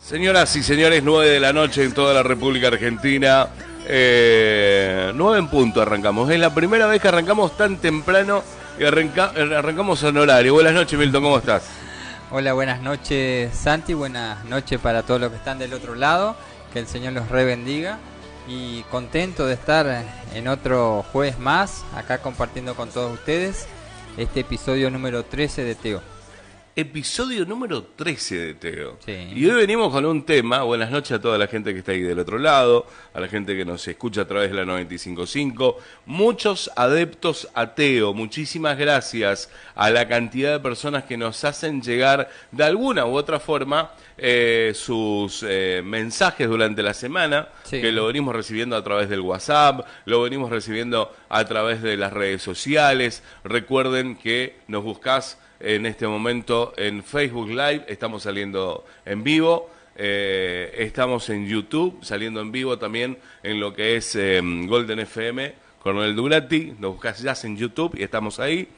Señoras y señores, 9 de la noche en toda la República Argentina. 9 en punto arrancamos. Es la primera vez que arrancamos tan temprano y arrancamos en horario. Buenas noches, Milton, ¿cómo estás? Hola, buenas noches, Santi. Buenas noches para todos los que están del otro lado. Que el Señor los bendiga. Y contento de estar en otro jueves más, acá compartiendo con todos ustedes este episodio número 13 de Teo. Episodio número 13 de Teo. Sí. Y hoy venimos con un tema. Buenas noches a toda la gente que está ahí del otro lado, a la gente que nos escucha a través de la 95.5. Muchos adeptos a Teo. Muchísimas gracias a la cantidad de personas que nos hacen llegar de alguna u otra forma sus mensajes durante la semana, Sí. que lo venimos recibiendo a través del WhatsApp, lo venimos recibiendo a través de las redes sociales. Recuerden que nos buscás en este momento en Facebook Live, estamos saliendo en vivo, estamos en YouTube, saliendo en vivo también en lo que es Golden FM, Coronel Durati, nos buscás ya en YouTube y estamos ahí.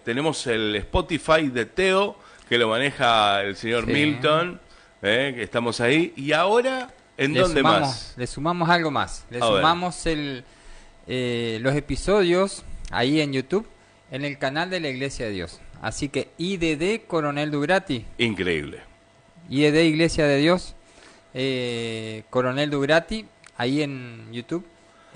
Tenemos el Spotify de Teo, que lo maneja el señor Sí. Milton, que estamos ahí. Y ahora, ¿en dónde más? Le sumamos algo más. Le A ver. sumamos los episodios ahí en YouTube, en el canal de la Iglesia de Dios. Así que IDD Coronel Durati, Increíble. IDD Iglesia de Dios, Coronel Durati, ahí en YouTube,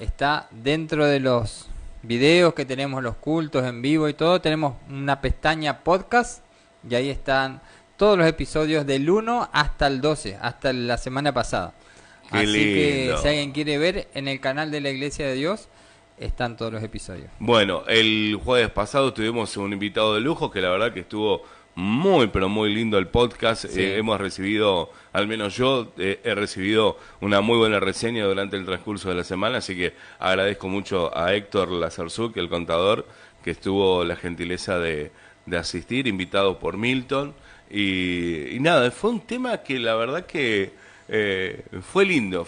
está dentro de los videos que tenemos, los cultos en vivo y todo, tenemos una pestaña podcast y ahí están todos los episodios del 1 hasta el 12, hasta la semana pasada. Qué Así que lindo. si alguien quiere ver, en el canal de la Iglesia de Dios están todos los episodios. Bueno, el jueves pasado tuvimos un invitado de lujo que la verdad que estuvo muy, pero muy lindo el podcast. Sí. Hemos recibido, al menos yo, he recibido una muy buena reseña durante el transcurso de la semana, así que agradezco mucho a Héctor Lazarzuk, el contador, que estuvo la gentileza de asistir, invitado por Milton. Y nada, fue un tema que la verdad que fue lindo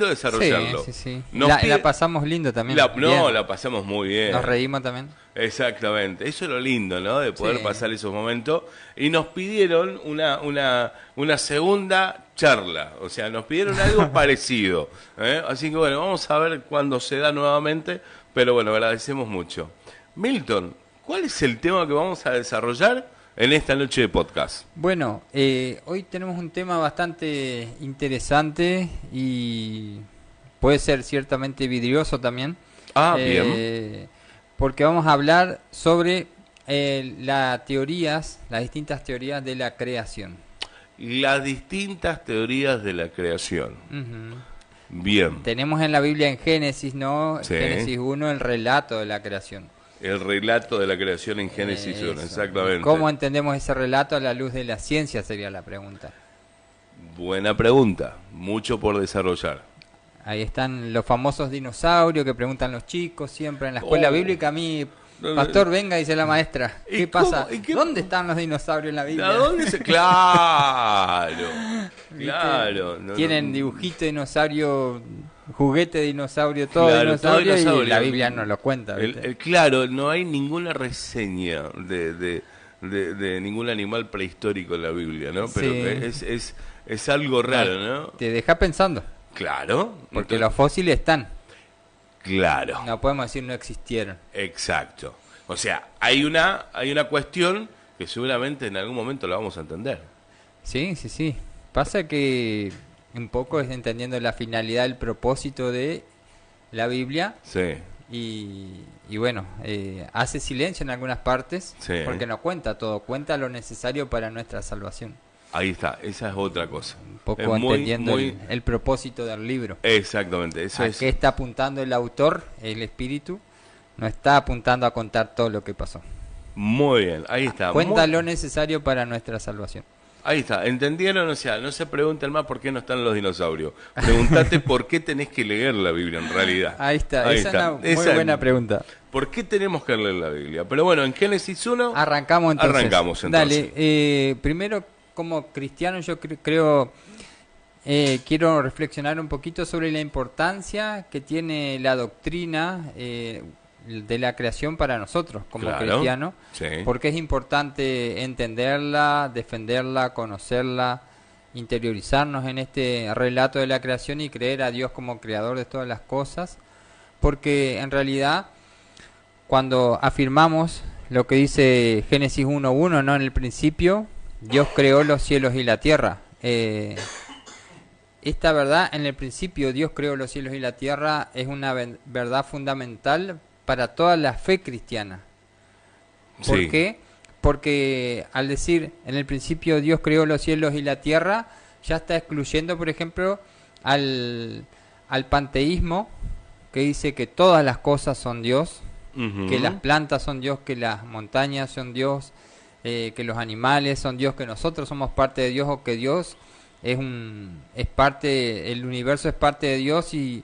desarrollarlo. Sí, sí, sí. Nos La pasamos lindo también. Bien. la pasamos muy bien. Nos reímos también. Exactamente, eso es lo lindo, ¿no? De poder Sí. pasar esos momentos. Y nos pidieron una segunda charla, o sea, nos pidieron algo parecido. Así que bueno, vamos a ver cuándo se da nuevamente, pero bueno, agradecemos mucho. Milton, ¿cuál es el tema que vamos a desarrollar en esta noche de podcast? Bueno, hoy tenemos un tema bastante interesante y puede ser ciertamente vidrioso también. Bien. Porque vamos a hablar sobre las distintas teorías de la creación. Las distintas teorías de la creación. Ujú. Bien. Tenemos en la Biblia en Génesis, ¿no? Sí. Génesis 1, el relato de la creación. El relato de la creación en Génesis 1, Eso. exactamente. ¿Cómo entendemos ese relato a la luz de la ciencia? Sería la pregunta. Buena pregunta, mucho por desarrollar. Ahí están los famosos dinosaurios que preguntan los chicos siempre en la escuela bíblica. A mí, pastor, venga, dice la maestra. ¿Y ¿Qué cómo? pasa? ¿Y qué? ¿Dónde están los dinosaurios en la Biblia? ¿A dónde se...? Claro, ¿Viste? claro. No, Tienen no. dibujito de dinosaurio, juguete de dinosaurio, todo Claro, todo dinosaurio, dinosaurio. y la Biblia no lo cuenta. Claro, no hay ninguna reseña de ningún animal prehistórico en la Biblia, ¿no? Pero Sí. es algo raro, ¿no? Te deja pensando, Claro. porque Entonces, los fósiles están. Claro. No podemos decir no existieron. Exacto. O sea, hay una cuestión que seguramente en algún momento la vamos a entender. Sí, sí, sí. Pasa que un poco es entendiendo la finalidad, el propósito de la Biblia Sí. y bueno, hace silencio en algunas partes Sí. porque no cuenta todo, cuenta lo necesario para nuestra salvación. Ahí está, esa es otra cosa. Un poco Es muy, entendiendo muy- el propósito del libro. Exactamente, eso ¿A es qué está apuntando el autor, el espíritu? No está apuntando a contar todo lo que pasó. muy bien, ahí está. Cuenta muy- lo necesario para nuestra salvación. Ahí está, ¿entendieron? O sea, no se pregunten más por qué no están los dinosaurios. Preguntate por qué tenés que leer la Biblia en realidad. Ahí está, esa es una muy Esa- buena pregunta. ¿Por qué tenemos que leer la Biblia? Pero bueno, en Génesis 1... Arrancamos entonces. Arrancamos, entonces. Dale, primero como cristiano yo creo, quiero reflexionar un poquito sobre la importancia que tiene la doctrina de la creación para nosotros como Claro, cristianos, sí. porque es importante entenderla, defenderla, conocerla, interiorizarnos en este relato de la creación y creer a Dios como creador de todas las cosas, porque en realidad cuando afirmamos lo que dice Génesis 1:1, ¿no? En el principio Dios creó los cielos y la tierra. Esta verdad, en el principio Dios creó los cielos y la tierra, es una verdad fundamental para toda la fe cristiana. ¿Por Sí. qué? Porque al decir en el principio Dios creó los cielos y la tierra, ya está excluyendo, por ejemplo, al panteísmo, que dice que todas las cosas son Dios, Ujú. que las plantas son Dios, que las montañas son Dios, que los animales son Dios, que nosotros somos parte de Dios, o que Dios es parte, el universo es parte de Dios y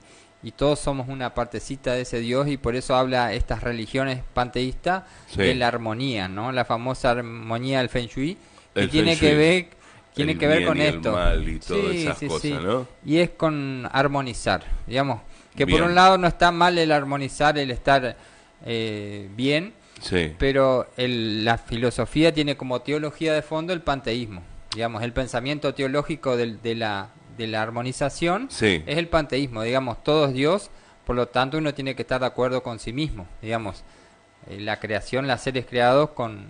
todos somos una partecita de ese Dios, y por eso habla estas religiones panteístas Sí. de la armonía, ¿no? La famosa armonía del Feng Shui, que El tiene Feng que Shui. ver El que ver bien con y el esto. mal y todas esas cosas, ¿no? Y es con armonizar, digamos, que Bien. por un lado no está mal el armonizar, el estar bien, Sí. pero la filosofía tiene como teología de fondo el panteísmo, digamos, el pensamiento teológico de la armonización Sí. es el panteísmo, digamos, todo es Dios, por lo tanto uno tiene que estar de acuerdo con sí mismo, digamos, la creación, los seres creados con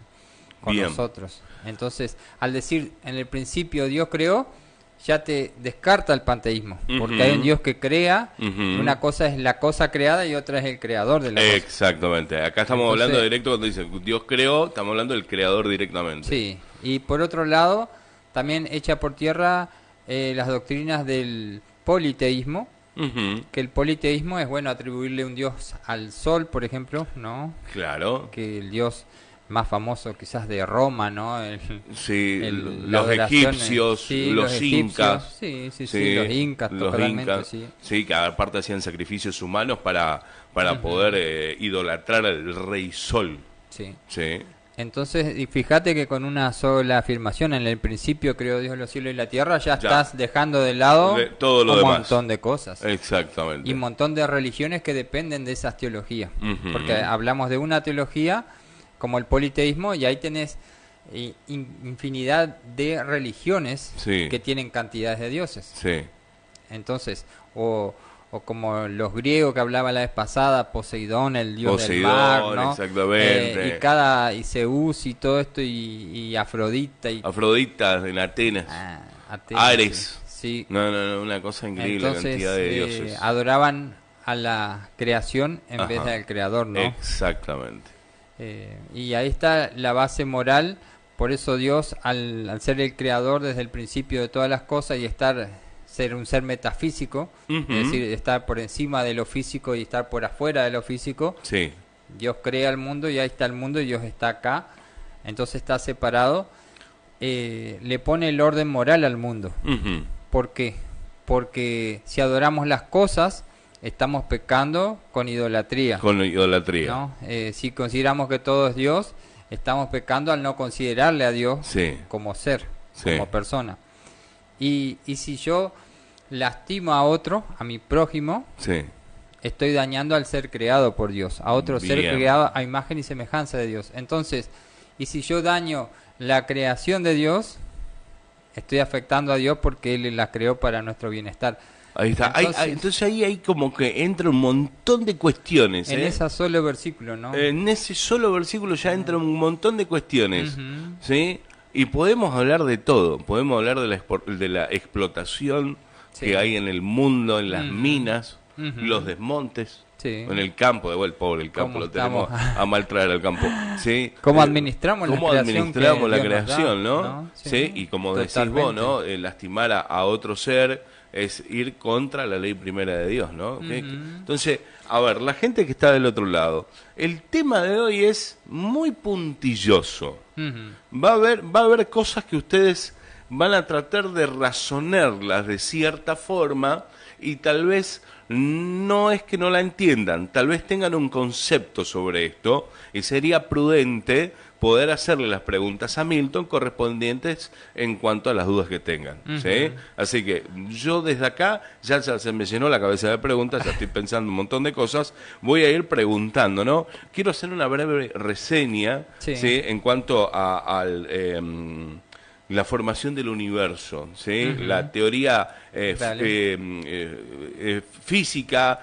Bien. nosotros. Entonces, al decir en el principio Dios creó, ya te descarta el panteísmo, porque Ujú. hay un Dios que crea, Ujú. una cosa es la cosa creada y otra es el creador de la cosa. Exactamente. Acá estamos Entonces- hablando directo cuando dice Dios creó, estamos hablando del creador directamente. Sí, y por otro lado, también echa por tierra las doctrinas del politeísmo, Ujú. que el politeísmo es, bueno, atribuirle un dios al sol, por ejemplo, ¿no? Claro. Que el dios más famoso quizás de Roma, ¿no? Sí, la los adoración, egipcios, sí, los egipcios, incas. sí, los incas, los totalmente, incas, sí. sí, que aparte hacían sacrificios humanos para poder idolatrar al rey sol. Sí. Sí. Entonces, y fíjate que con una sola afirmación, en el principio creó Dios los cielos y la tierra, ya estás dejando de lado De todo lo un demás. montón de cosas. Exactamente. Y un montón de religiones que dependen de esas teologías. Ujú. Porque hablamos de una teología como el politeísmo y ahí tenés infinidad de religiones Sí. que tienen cantidades de dioses. Sí. Entonces, o como los griegos que hablaba la vez pasada, Poseidón, el dios del Poseidón, mar, ¿no? exactamente. Y Zeus y todo esto, y Afrodita y Afrodita en Atenas. Atenas, Ares. sí. No, una cosa increíble la Entonces, cantidad de dioses. adoraban a la creación en vez Ajá. del creador, ¿no? Exactamente. Y ahí está la base moral. Por eso Dios, al ser el creador desde el principio de todas las cosas y ser un ser metafísico, Ujú. es decir, estar por encima de lo físico y estar por afuera de lo físico, Sí. Dios crea el mundo y ahí está el mundo y Dios está acá, entonces está separado, le pone el orden moral al mundo. Ujú. ¿Por qué? Porque si adoramos las cosas, estamos pecando con idolatría. Con idolatría. ¿No? Si consideramos que todo es Dios, estamos pecando al no considerarle a Dios Sí. como ser, Sí. como persona. Y si yo lastimo a otro, a mi prójimo, Sí. estoy dañando al ser creado por Dios, a otro ser Bien. creado a imagen y semejanza de Dios. Entonces, y si yo daño la creación de Dios, estoy afectando a Dios porque Él la creó para nuestro bienestar. Ahí está. Entonces- Entonces ahí hay como que entra un montón de cuestiones. En ese solo versículo, ¿no? En ese solo versículo ya entra un montón de cuestiones. Ujú. ¿Sí? Y podemos hablar de todo. Podemos hablar de la explotación Sí. que hay en el mundo, en las Ujú. minas, Ujú. los desmontes. Sí. En el campo, de vuelta, pobre el campo, ¿Cómo lo tenemos estamos? a mal traer al campo. ¿Sí? ¿Cómo administramos la ¿Cómo creación administramos que la Dios nos creación, da? no? ¿No? Sí. Sí, Y como decís vos, totalmente. ¿no? Lastimar a otro ser es ir contra la ley primera de Dios, ¿no? Ujú. Entonces, a ver, la gente que está del otro lado, el tema de hoy es muy puntilloso. Ujú. Va a haber cosas que ustedes van a tratar de razonarlas de cierta forma y tal vez no es que no la entiendan, tal vez tengan un concepto sobre esto y sería prudente poder hacerle las preguntas a Milton correspondientes en cuanto a las dudas que tengan. ¿Sí? Ujú. Así que yo desde acá, ya se me llenó la cabeza de preguntas, ya estoy pensando un montón de cosas, voy a ir preguntando, ¿no? Quiero hacer una breve reseña, Sí. ¿sí? En cuanto al la formación del universo, ¿sí? Ujú. La teoría física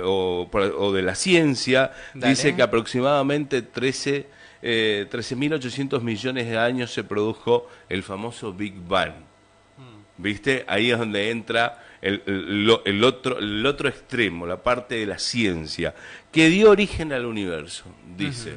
o de la ciencia dice Dale. que aproximadamente 13.800 millones de años se produjo el famoso Big Bang. ¿Viste? Ahí es donde entra el otro extremo, la parte de la ciencia, que dio origen al universo, dice.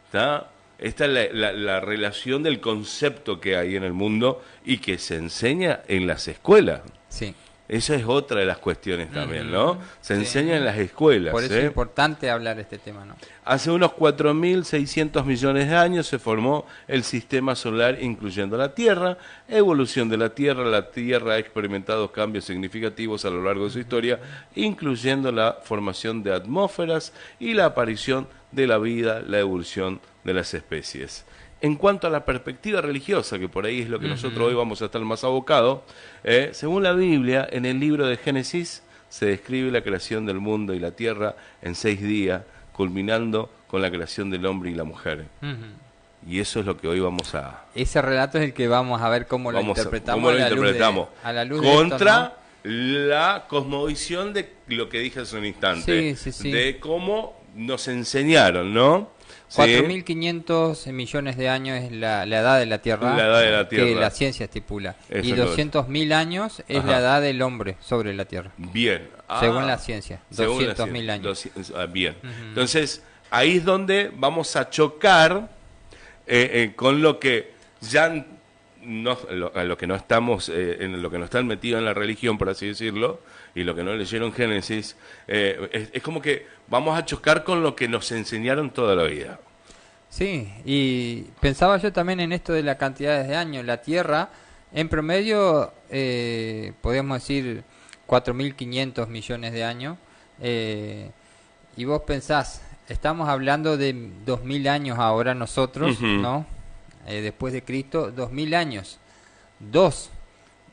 ¿Está? Esta es la relación del concepto que hay en el mundo y que se enseña en las escuelas. Sí. Esa es otra de las cuestiones también, ¿no? Se Sí. enseña en las escuelas. Por eso es importante hablar de este tema, ¿no? Hace unos 4.600 millones de años se formó el sistema solar, incluyendo la Tierra. Evolución de la Tierra ha experimentado cambios significativos a lo largo de su historia, incluyendo la formación de atmósferas y la aparición de la vida, la evolución de las especies. En cuanto a la perspectiva religiosa, que por ahí es lo que nosotros hoy vamos a estar más abocados, según la Biblia, en el libro de Génesis se describe la creación del mundo y la tierra en 6 días, culminando con la creación del hombre y la mujer. Y eso es lo que hoy vamos a... Ese relato es el que vamos a ver cómo lo interpretamos, ¿Cómo lo interpretamos? a la luz de contra esto, ¿no? la cosmovisión de lo que dije hace un instante, Sí. de cómo nos enseñaron, ¿no? 4.500 millones de años es la edad de la Tierra, La edad de la Tierra. que la ciencia estipula. Eso Y es lo 200.000 años es Ajá. la edad del hombre sobre la Tierra. Bien. Según la ciencia, según la 200.000 años. Bien. Entonces, ahí es donde vamos a chocar con lo que ya a lo que no estamos, en lo que no están metidos en la religión, por así decirlo, y lo que no leyeron Génesis, es como que vamos a chocar con lo que nos enseñaron toda la vida. Sí, y pensaba yo también en esto de las cantidades de años. La Tierra, en promedio, podemos decir 4.500 millones de años. Y vos pensás, estamos hablando de 2.000 años ahora nosotros, ¿no? Después de Cristo, 2.000 años. 2.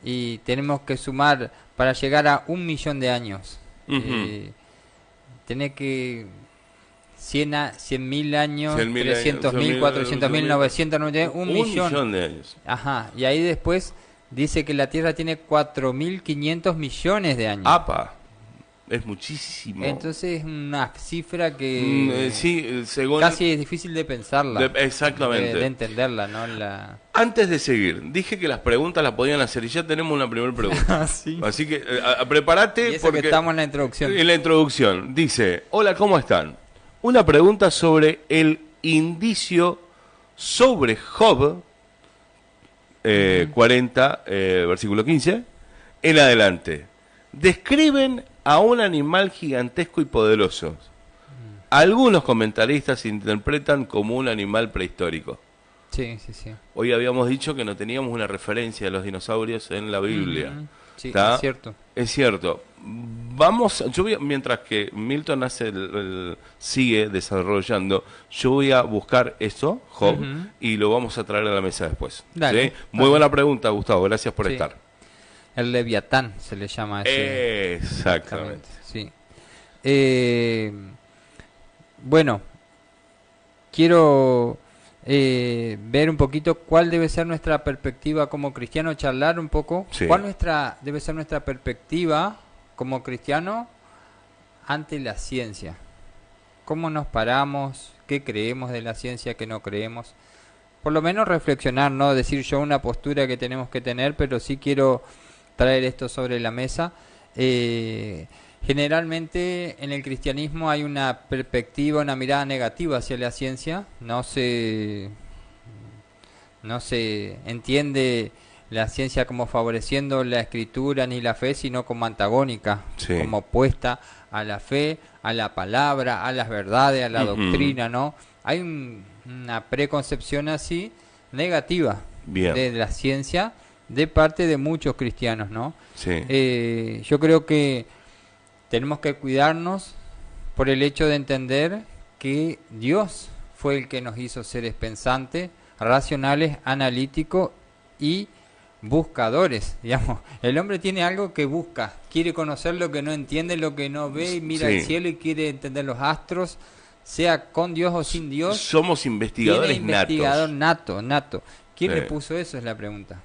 Y tenemos que sumar para llegar a 1.000.000 de años. Tenés que 100.000 años, 300.000, 400.000, 990, 1 millón de años. Ajá, y ahí después dice que la Tierra tiene 4.500 millones de años. ¡Apa! Es muchísimo. Entonces es una cifra que sí, según... casi es difícil de pensarla. Exactamente. De entenderla, ¿no? Antes de seguir, dije que las preguntas las podían hacer y ya tenemos una primera pregunta. Sí. Así que prepárate. Y eso porque que estamos en la introducción. En la introducción dice, hola, ¿cómo están? Una pregunta sobre el indicio sobre Job 40, versículo 15, en adelante. Describen a un animal gigantesco y poderoso. Algunos comentaristas interpretan como un animal prehistórico. Sí. Hoy habíamos dicho que no teníamos una referencia de los dinosaurios en la Biblia. Sí, ¿Está? es cierto. Es cierto. Mientras que Milton sigue desarrollando, yo voy a buscar eso, Job, y lo vamos a traer a la mesa después. Dale, ¿sí? Muy buena pregunta, Gustavo. Gracias por Sí. estar. El Leviatán se le llama ese. Exactamente. Sí. Bueno, quiero ver un poquito cuál debe ser nuestra perspectiva como cristiano, charlar un poco. Sí. ¿Cuál debe ser nuestra perspectiva como cristiano ante la ciencia? ¿Cómo nos paramos? ¿Qué creemos de la ciencia? ¿Qué no creemos? Por lo menos reflexionar, no decir yo una postura que tenemos que tener, pero sí quiero traer esto sobre la mesa. Generalmente en el cristianismo hay una perspectiva, una mirada negativa hacia la ciencia. No se entiende la ciencia como favoreciendo la escritura ni la fe, sino como antagónica, Sí. como opuesta a la fe, a la palabra, a las verdades, a la doctrina, ¿no? Hay una preconcepción así negativa Bien. de la ciencia de parte de muchos cristianos, ¿no? Sí. Yo creo que tenemos que cuidarnos por el hecho de entender que Dios fue el que nos hizo seres pensantes, racionales, analíticos y buscadores, digamos. El hombre tiene algo que busca, quiere conocer lo que no entiende, lo que no ve, y mira Sí. al cielo y quiere entender los astros, sea con Dios o sin Dios. Somos investigadores Tiene investigador nato. ¿Quién Sí. le puso eso? Es la pregunta.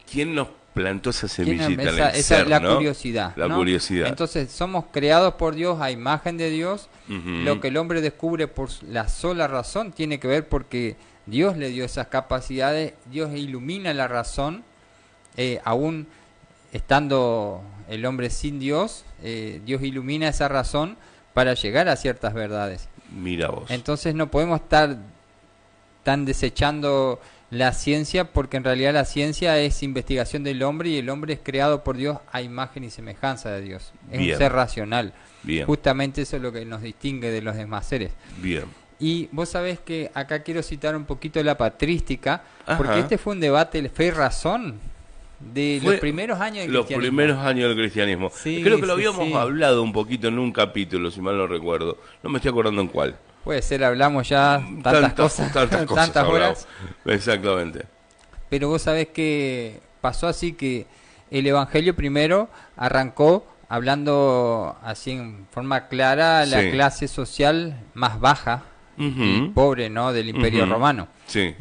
¿Quién nos plantó esa ¿Quién semillita en esa el es ser, la ¿no? curiosidad? La ¿no? curiosidad. Entonces, somos creados por Dios a imagen de Dios. Ujú. Lo que el hombre descubre por la sola razón tiene que ver porque Dios le dio esas capacidades, Dios ilumina la razón, aún estando el hombre sin Dios, Dios ilumina esa razón para llegar a ciertas verdades. Mira vos. Entonces no podemos estar tan desechando la ciencia, porque en realidad la ciencia es investigación del hombre y el hombre es creado por Dios a imagen y semejanza de Dios. Es Bien. un ser racional. Bien, Justamente eso es lo que nos distingue de los demás seres. bien. Y vos sabés que acá quiero citar un poquito la patrística, Ajá. porque este fue un debate fe y razón de Fue los primeros años del Los cristianismo. primeros años del cristianismo. Sí, Creo que lo sí, habíamos sí. hablado un poquito en un capítulo, si mal no recuerdo. No me estoy acordando en cuál. Puede ser, hablamos ya tantas cosas, tantas cosas tantas hablamos. horas. Exactamente. Pero vos sabés que pasó así que el Evangelio primero arrancó hablando así en forma clara la Sí. clase social más baja y Ujú. pobre, ¿no? Del Imperio Ujú. Romano. Sí.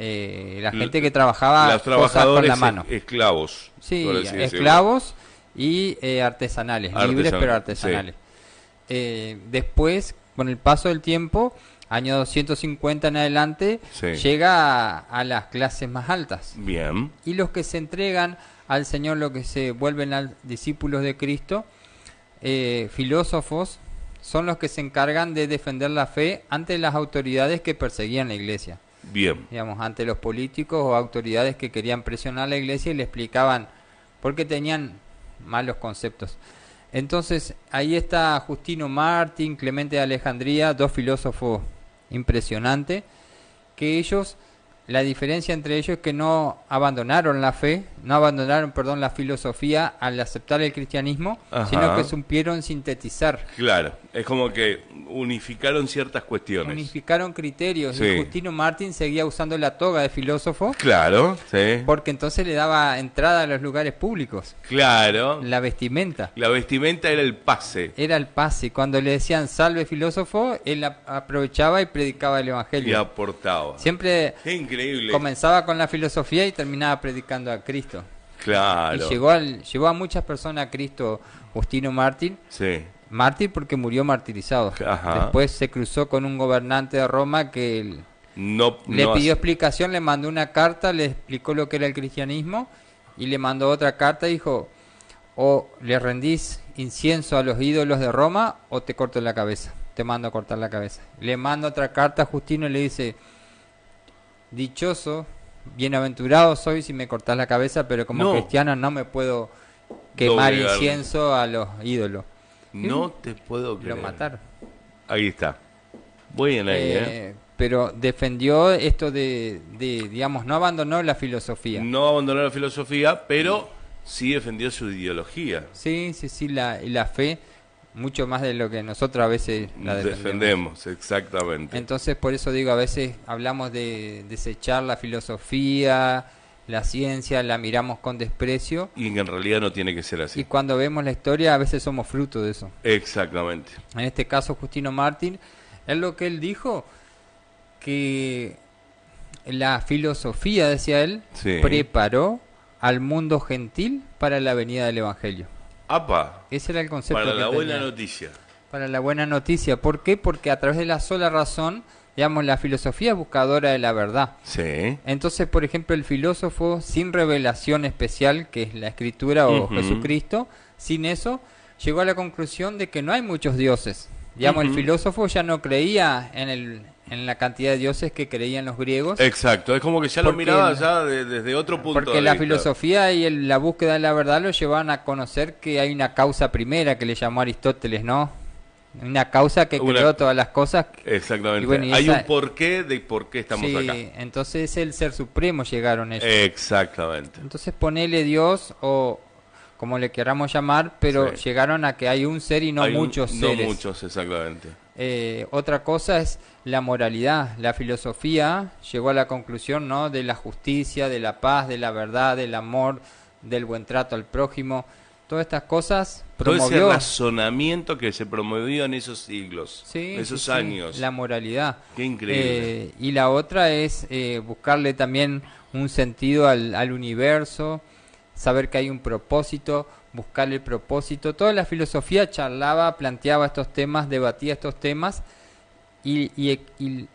La gente que trabajaba Los cosas con trabajadores la mano. esclavos. Sí, por así decirlo. esclavos y artesanales, libres pero Artesanales, artesanales. Después, con el paso del tiempo, año 250 en adelante, Sí. llega a las clases más altas. Bien. Y los que se entregan al Señor, los que se vuelven discípulos de Cristo, filósofos, son los que se encargan de defender la fe ante las autoridades que perseguían la iglesia. Bien. Digamos, ante los políticos o autoridades que querían presionar a la iglesia y le explicaban por qué tenían malos conceptos. Entonces, ahí está Justino Mártir, Clemente de Alejandría, dos filósofos impresionantes, que ellos, la diferencia entre ellos es que no abandonaron la fe, no abandonaron, perdón, la filosofía al aceptar el cristianismo, Ajá. sino que supieron sintetizar. Claro. Es como que unificaron ciertas cuestiones. Unificaron criterios. Sí. Y Justino Mártir seguía usando la toga de filósofo Claro, sí. porque entonces le daba entrada a los lugares públicos. Claro. La vestimenta La vestimenta era el pase. era el pase. Cuando le decían salve filósofo, él aprovechaba y predicaba el Y evangelio. aportaba. Siempre Qué increíble. comenzaba con la filosofía y terminaba predicando a Cristo. Claro. Y llevó a muchas personas a Cristo Justino Mártir. Sí. Mártir porque murió martirizado. Ajá. Después se cruzó con un gobernante de Roma que No, le no pidió hace- explicación, le mandó una carta, le explicó lo que era el cristianismo y le mandó otra carta y dijo, o le rendís incienso a los ídolos de Roma o te corto la cabeza, te mando a cortar la cabeza. Le manda otra carta a Justino y le dice, dichoso, bienaventurado soy si me cortás la cabeza, pero como No. cristiano no me puedo quemar Doblegar. incienso a los ídolos. No te puedo creer. Lo mataron. Ahí está. Bien ahí, Pero defendió esto digamos, no abandonó la filosofía. No abandonó la filosofía, pero sí defendió su ideología. Sí, la fe, mucho más de lo que nosotros a veces la defendemos. Exactamente. Entonces, por eso digo, a veces hablamos de desechar la filosofía, la ciencia, la miramos con desprecio, Y en realidad no tiene que ser y así. cuando vemos la historia a veces somos fruto de eso. Exactamente. En este caso, Justino Mártir, es lo que él dijo, que la filosofía, decía él, Sí. preparó al mundo gentil para la venida del Evangelio. Apa, Ese era el concepto para que la buena tenía. noticia. Para la buena noticia. ¿Por qué? Porque a través de la sola razón, digamos, la filosofía es buscadora de la verdad. Sí. Entonces, por ejemplo, el filósofo sin revelación especial, que es la escritura o Ujú. Jesucristo, sin eso, llegó a la conclusión de que no hay muchos dioses. Digamos, el Ujú. filósofo ya no creía en la cantidad de dioses que creían los griegos. Exacto, es como que ya lo Porque miraba el- ya desde otro punto Porque de la vista. filosofía y la búsqueda de la verdad lo llevaban a conocer que hay una causa primera que le llamó Aristóteles, ¿no? Una causa que Una- creó todas las cosas. Exactamente. Y bueno, y Hay esa- un porqué de por qué estamos Sí, acá. entonces el ser supremo llegaron ellos. Exactamente. Entonces ponele Dios o como le queramos llamar, pero Sí. llegaron a que hay un ser y no Hay un- muchos seres. No muchos, exactamente. Otra cosa es la moralidad. La filosofía llegó a la conclusión, ¿no?, de la justicia, de la paz, de la verdad, del amor, del buen trato al prójimo. Todas estas cosas Todo ese promovió razonamiento que se promovió en esos siglos, Sí, en esos sí, sí, años. la moralidad. Qué increíble. Y la otra es buscarle también un sentido al universo, saber que hay un propósito, buscar el propósito. Toda la filosofía charlaba, planteaba estos temas, debatía estos temas, y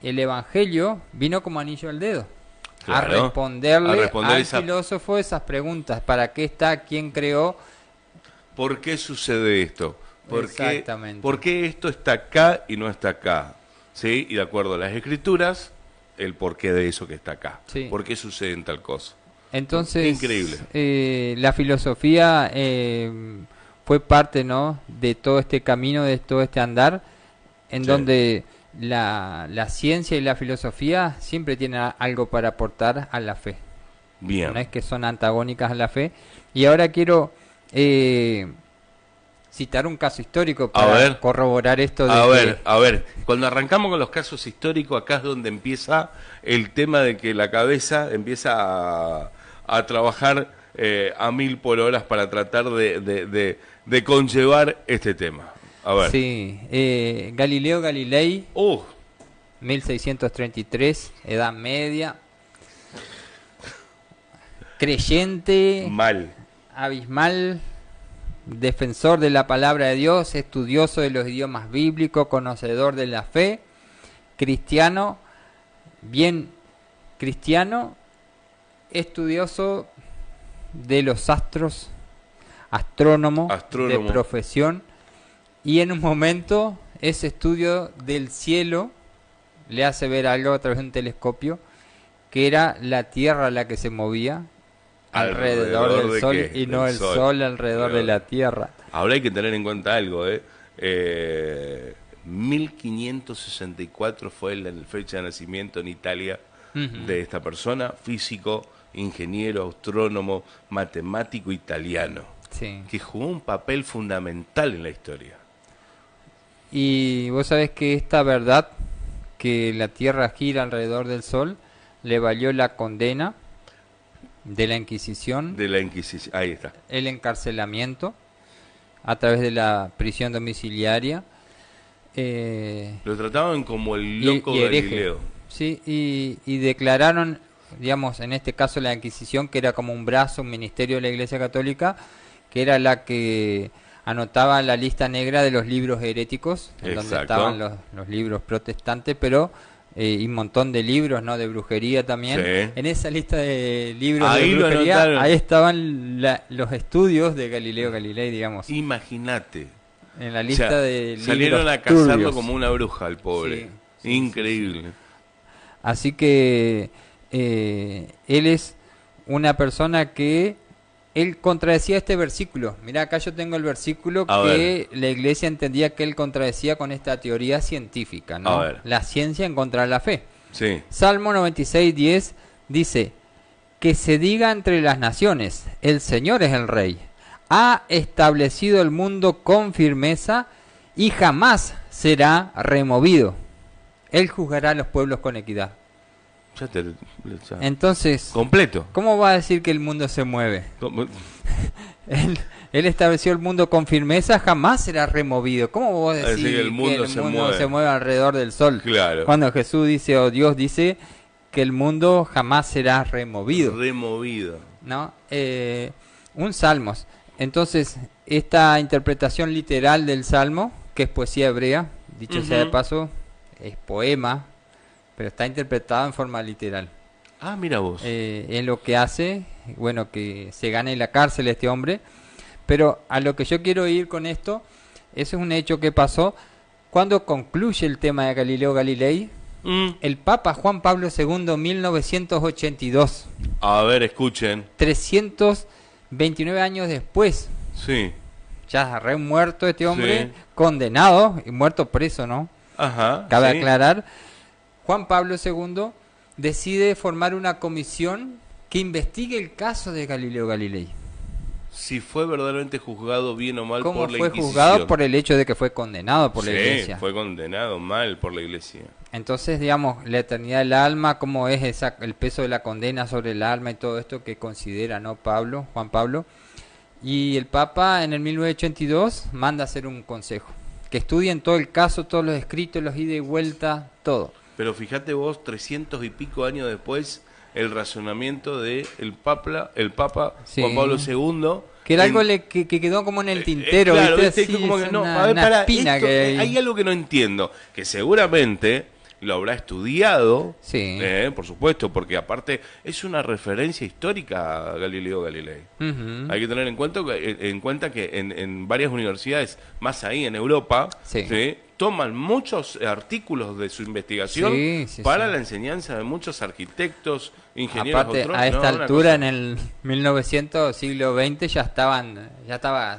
el Evangelio vino como anillo al dedo. Claro, A responderle al esa... filósofo esas preguntas. ¿Para qué está? ¿Quién creó? ¿Por qué sucede esto? Exactamente. ¿Por qué esto está acá y no está acá? ¿Sí? Y de acuerdo a las escrituras, el porqué de eso que está acá. Sí. ¿Por qué sucede en tal cosa? Entonces, increíble. La filosofía fue parte, ¿no?, de todo este camino, de todo este andar, en Sí. donde la ciencia y la filosofía siempre tienen algo para aportar a la fe. Bien. No es que son antagónicas a la fe. Y ahora quiero citar un caso histórico para corroborar esto. A ver, cuando arrancamos con los casos históricos, acá es donde empieza el tema de que la cabeza empieza a trabajar a 1000 por hora para tratar de conllevar este tema. A ver. Sí, Galileo Galilei, 1633, Edad Media, creyente, abismal, defensor de la palabra de Dios, estudioso de los idiomas bíblicos, conocedor de la fe, cristiano, bien cristiano, estudioso de los astros, astrónomo de profesión, y en un momento ese estudio del cielo le hace ver algo a través de un telescopio, que era la Tierra la que se movía alrededor del Sol y no el Sol alrededor de la Tierra. Ahora hay que tener en cuenta algo, 1564 fue la fecha de nacimiento en Italia de esta persona, físico, ingeniero, astrónomo, matemático italiano, que jugó un papel fundamental en la historia. Y vos sabés que esta verdad, que la Tierra gira alrededor del Sol, le valió la condena de la Inquisición. De la Inquisición, ahí está. El encarcelamiento a través de la prisión domiciliaria. Lo trataban como el loco de Galileo. Sí, y declararon, digamos, en este caso la Inquisición, que era como un brazo, un ministerio de la Iglesia Católica, que era la que anotaba la lista negra de los libros heréticos, en donde estaban los libros protestantes, pero y un montón de libros, ¿no?, de brujería también. Sí. En esa lista de libros de brujería, ahí estaban los estudios de Galileo Galilei, digamos. Imagínate. En la lista de libros salieron a cazarlo como una bruja al pobre. Sí, increíble. Sí. Así que él es una persona que él contradecía este versículo. Mirá, acá yo tengo el versículo que la Iglesia entendía que él contradecía con esta teoría científica, ¿no? La ciencia en contra de la fe. Sí. Salmo 96:10 dice: que se diga entre las naciones, el Señor es el Rey. Ha establecido el mundo con firmeza y jamás será removido. Él juzgará a los pueblos con equidad. Entonces, completo. ¿Cómo va a decir que el mundo se mueve? Él estableció el mundo con firmeza, jamás será removido. ¿Cómo vos decís que el mundo se mueve alrededor del sol? Claro. Cuando Jesús dice, o Dios dice, que el mundo jamás será removido. ¿No? Un Salmos. Entonces, esta interpretación literal del Salmo, que es poesía hebrea, dicho sea de paso, es poema, pero está interpretado en forma literal. Ah, mira vos. Es lo que hace, bueno, que se gane la cárcel este hombre. Pero a lo que yo quiero ir con esto, eso es un hecho que pasó cuando concluye el tema de Galileo Galilei. El Papa Juan Pablo II, 1982. A ver, escuchen. 329 años después. Sí. Ya re muerto este hombre, condenado, y muerto preso, ¿no? Ajá. Cabe aclarar. Juan Pablo II decide formar una comisión que investigue el caso de Galileo Galilei. Si fue verdaderamente juzgado bien o mal por la Inquisición. ¿Cómo fue juzgado? Por el hecho de que fue condenado por la Iglesia. Sí, fue condenado mal por la Iglesia. Entonces, digamos, la eternidad del alma, cómo es el peso de la condena sobre el alma y todo esto que considera, ¿no?, Juan Pablo. Y el Papa en el 1982 manda a hacer un consejo, que estudien todo el caso, todos los escritos, los ida y vuelta, todo. Pero fíjate vos, 300 y pico años después, el razonamiento de el Papa Sí. Juan Pablo II. Que era en- algo que quedó como en el tintero, claro, ¿viste? ¿viste? Así, Como es que no, una, a ver, una pará, espina esto, que hay. hay algo que no entiendo, que seguramente lo habrá estudiado, Sí. por supuesto, porque aparte es una referencia histórica a Galileo Galilei. Ujú. Hay que tener en cuenta que en varias universidades, más ahí en Europa, Sí. ¿sí? Toman muchos artículos de su investigación Sí, sí, para sí. la enseñanza de muchos arquitectos, ingenieros. Aparte, otros, a esta no, una altura, cosa- en el 1900, siglo XX,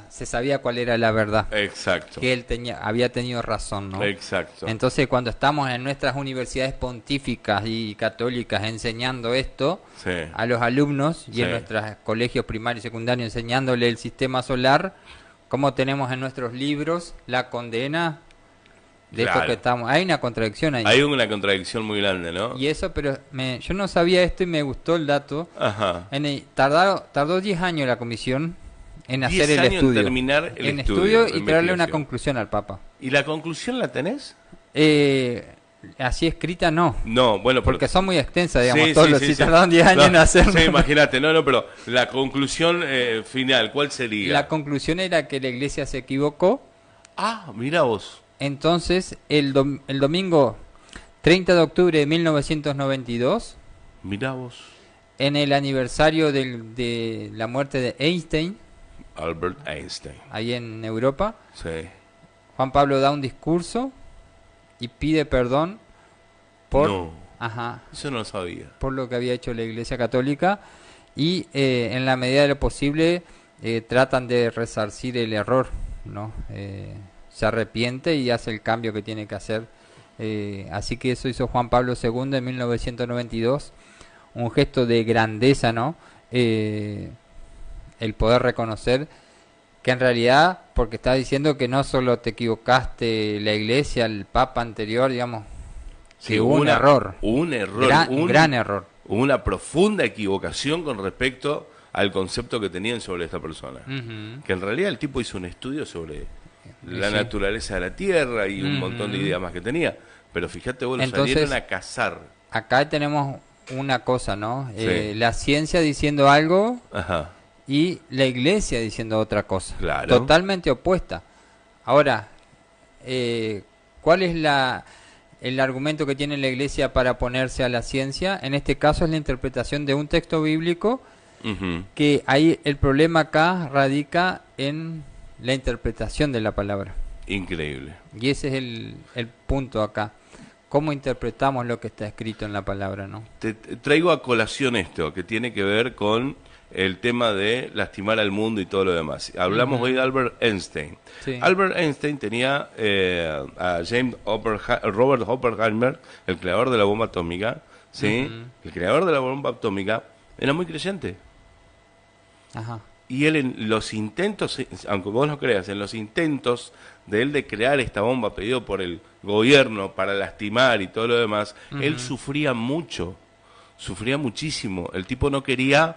se sabía cuál era la verdad. Exacto, Que él había tenido razón, ¿no? exacto. Entonces, cuando estamos en nuestras universidades pontíficas y católicas enseñando esto Sí. a los alumnos y Sí. en nuestros colegios primarios y secundarios enseñándole el sistema solar, como tenemos en nuestros libros la condena de esto Claro. que estamos. Hay una contradicción ahí. Hay una contradicción muy grande, ¿no? Y eso, pero yo no sabía esto y me gustó el dato. Ajá. Tardó 10 años la comisión en 10 hacer el años en estudio. terminar el En estudio, estudio la y traerle una investigación. conclusión al Papa. ¿Y la conclusión la tenés? Así escrita no, No, bueno, pero- porque son muy extensas, digamos, Sí, todos sí, los sí, si sí. tardaron 10 años No, en hacerlo. Sí, imagínate, no, pero la conclusión final, ¿cuál sería? La conclusión era que la iglesia se equivocó. Ah, mira vos. Entonces, el domingo 30 de octubre de 1992, Mira vos. en el aniversario de la muerte de Einstein, Albert Einstein. ahí en Europa, Sí. Juan Pablo da un discurso y pide perdón por, No, ajá, eso no lo sabía. por lo que había hecho la Iglesia Católica y en la medida de lo posible tratan de resarcir el error, ¿no? Se arrepiente y hace el cambio que tiene que hacer. Así que eso hizo Juan Pablo II en 1992, un gesto de grandeza, ¿no? El poder reconocer que en realidad, porque está diciendo que no solo te equivocaste la Iglesia, el Papa anterior, digamos, Sí, que hubo un error, Un error. gran error. Una profunda equivocación con respecto al concepto que tenían sobre esta persona. Ujú. Que en realidad el tipo hizo un estudio sobre la Sí. naturaleza de la Tierra y un montón de Ujú. ideas más que tenía. Pero fíjate, vos, lo Entonces- salieron a cazar. Acá tenemos una cosa, ¿no? Sí. La ciencia diciendo algo Ajá. y la iglesia diciendo otra cosa. Claro. Totalmente opuesta. Ahora, ¿cuál es el argumento que tiene la iglesia para oponerse a la ciencia? En este caso es la interpretación de un texto bíblico, Ujú. que ahí el problema acá radica en la interpretación de la palabra. Increíble. Y ese es el punto acá. ¿Cómo interpretamos lo que está escrito en la palabra, no? Te traigo a colación esto, que tiene que ver con el tema de lastimar al mundo y todo lo demás. Hablamos hoy de Albert Einstein. Sí. Albert Einstein tenía a Robert Oppenheimer, el creador de la bomba atómica, ¿sí? Ujú. El creador de la bomba atómica era muy creyente. Ajá. Y él en los intentos, aunque vos no creas, en los intentos de él de crear esta bomba pedido por el gobierno para lastimar y todo lo demás, él sufría mucho, sufría muchísimo. El tipo no quería...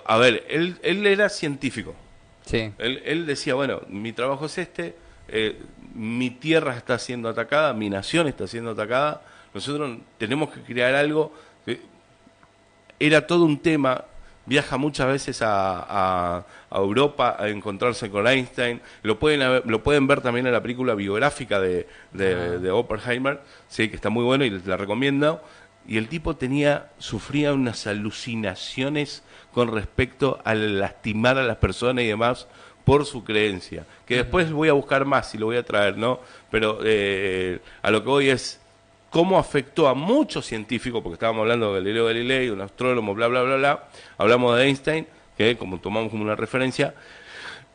a ver, él era científico. Sí. Él decía, bueno, mi trabajo es este, mi tierra está siendo atacada, mi nación está siendo atacada, nosotros tenemos que crear algo. Era todo un tema. Viaja muchas veces a Europa a encontrarse con Einstein. Lo pueden ver también en la película biográfica de Oppenheimer, sí, que está muy bueno y les la recomiendo. Y el tipo sufría unas alucinaciones con respecto a lastimar a las personas y demás por su creencia. Que después voy a buscar más y lo voy a traer, ¿no? Pero a lo que voy es cómo afectó a muchos científicos, porque estábamos hablando de Galileo Galilei, un astrónomo, bla, bla, bla, bla. Hablamos de Einstein, que como tomamos como una referencia.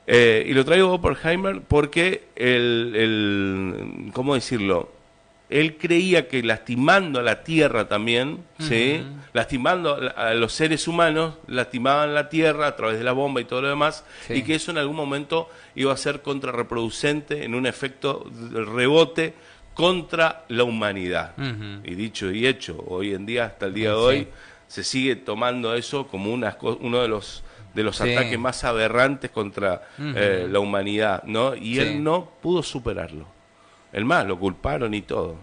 Y lo traigo a Oppenheimer porque ¿cómo decirlo? Él creía que lastimando a la Tierra también, ¿sí? Lastimando a los seres humanos, lastimaban la Tierra a través de la bomba y todo lo demás, Sí. y que eso en algún momento iba a ser contrarreproducente en un efecto de rebote contra la humanidad. Ujú. Y dicho y hecho, hoy en día, hasta el día de Sí. hoy, se sigue tomando eso como uno de los Sí. ataques más aberrantes contra Ujú. la humanidad, ¿no? Y Sí. él no pudo superarlo. El más, lo culparon y todo.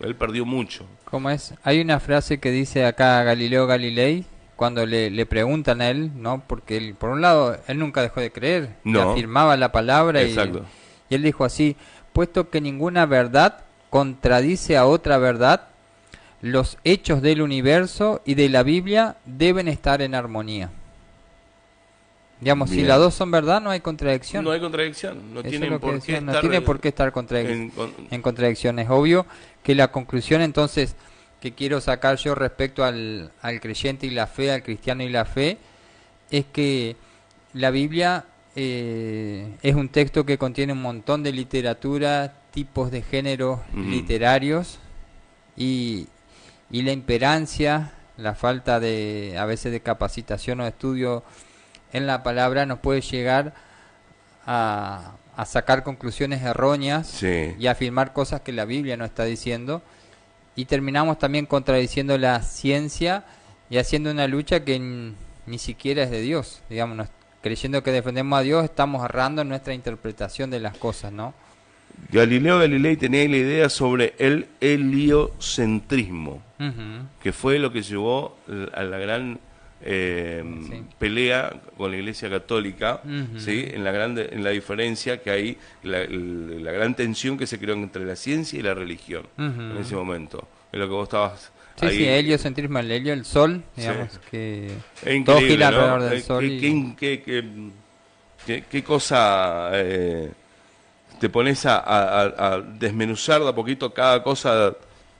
Él perdió mucho. ¿Cómo es? Hay una frase que dice acá Galileo Galilei, cuando le preguntan a él, ¿no? Porque él, por un lado, él nunca dejó de creer, y No. afirmaba la palabra, Exacto. y él dijo así: puesto que ninguna verdad contradice a otra verdad, los hechos del universo y de la Biblia deben estar en armonía. Digamos, si Bien. las dos son verdad, no hay contradicción. No hay contradicción, no Eso tienen es lo que por decía, qué no estar tiene por qué estar en contradicción. Es obvio que la conclusión entonces que quiero sacar yo respecto al creyente y la fe, al cristiano y la fe, es que la Biblia es un texto que contiene un montón de literatura, tipos de géneros literarios, y la imperancia, la falta de a veces de capacitación o de estudio en la palabra nos puede llegar a sacar conclusiones erróneas, Sí. y a afirmar cosas que la Biblia no está diciendo, y terminamos también contradiciendo la ciencia y haciendo una lucha que ni siquiera es de Dios, digamos, creyendo que defendemos a Dios, estamos errando en nuestra interpretación de las cosas, ¿no? Galileo Galilei tenía la idea sobre el heliocentrismo, que fue lo que llevó a la gran pelea con la Iglesia Católica, ¿sí? En la diferencia que hay, la gran tensión que se creó entre la ciencia y la religión en ese momento. Es lo que vos estabas Sí, ahí. sí, heliocentrismo, el helio, el sol, digamos, Sí. que Es todo increíble, gira ¿no? alrededor del sol. Qué cosa te pones a desmenuzar de a poquito cada cosa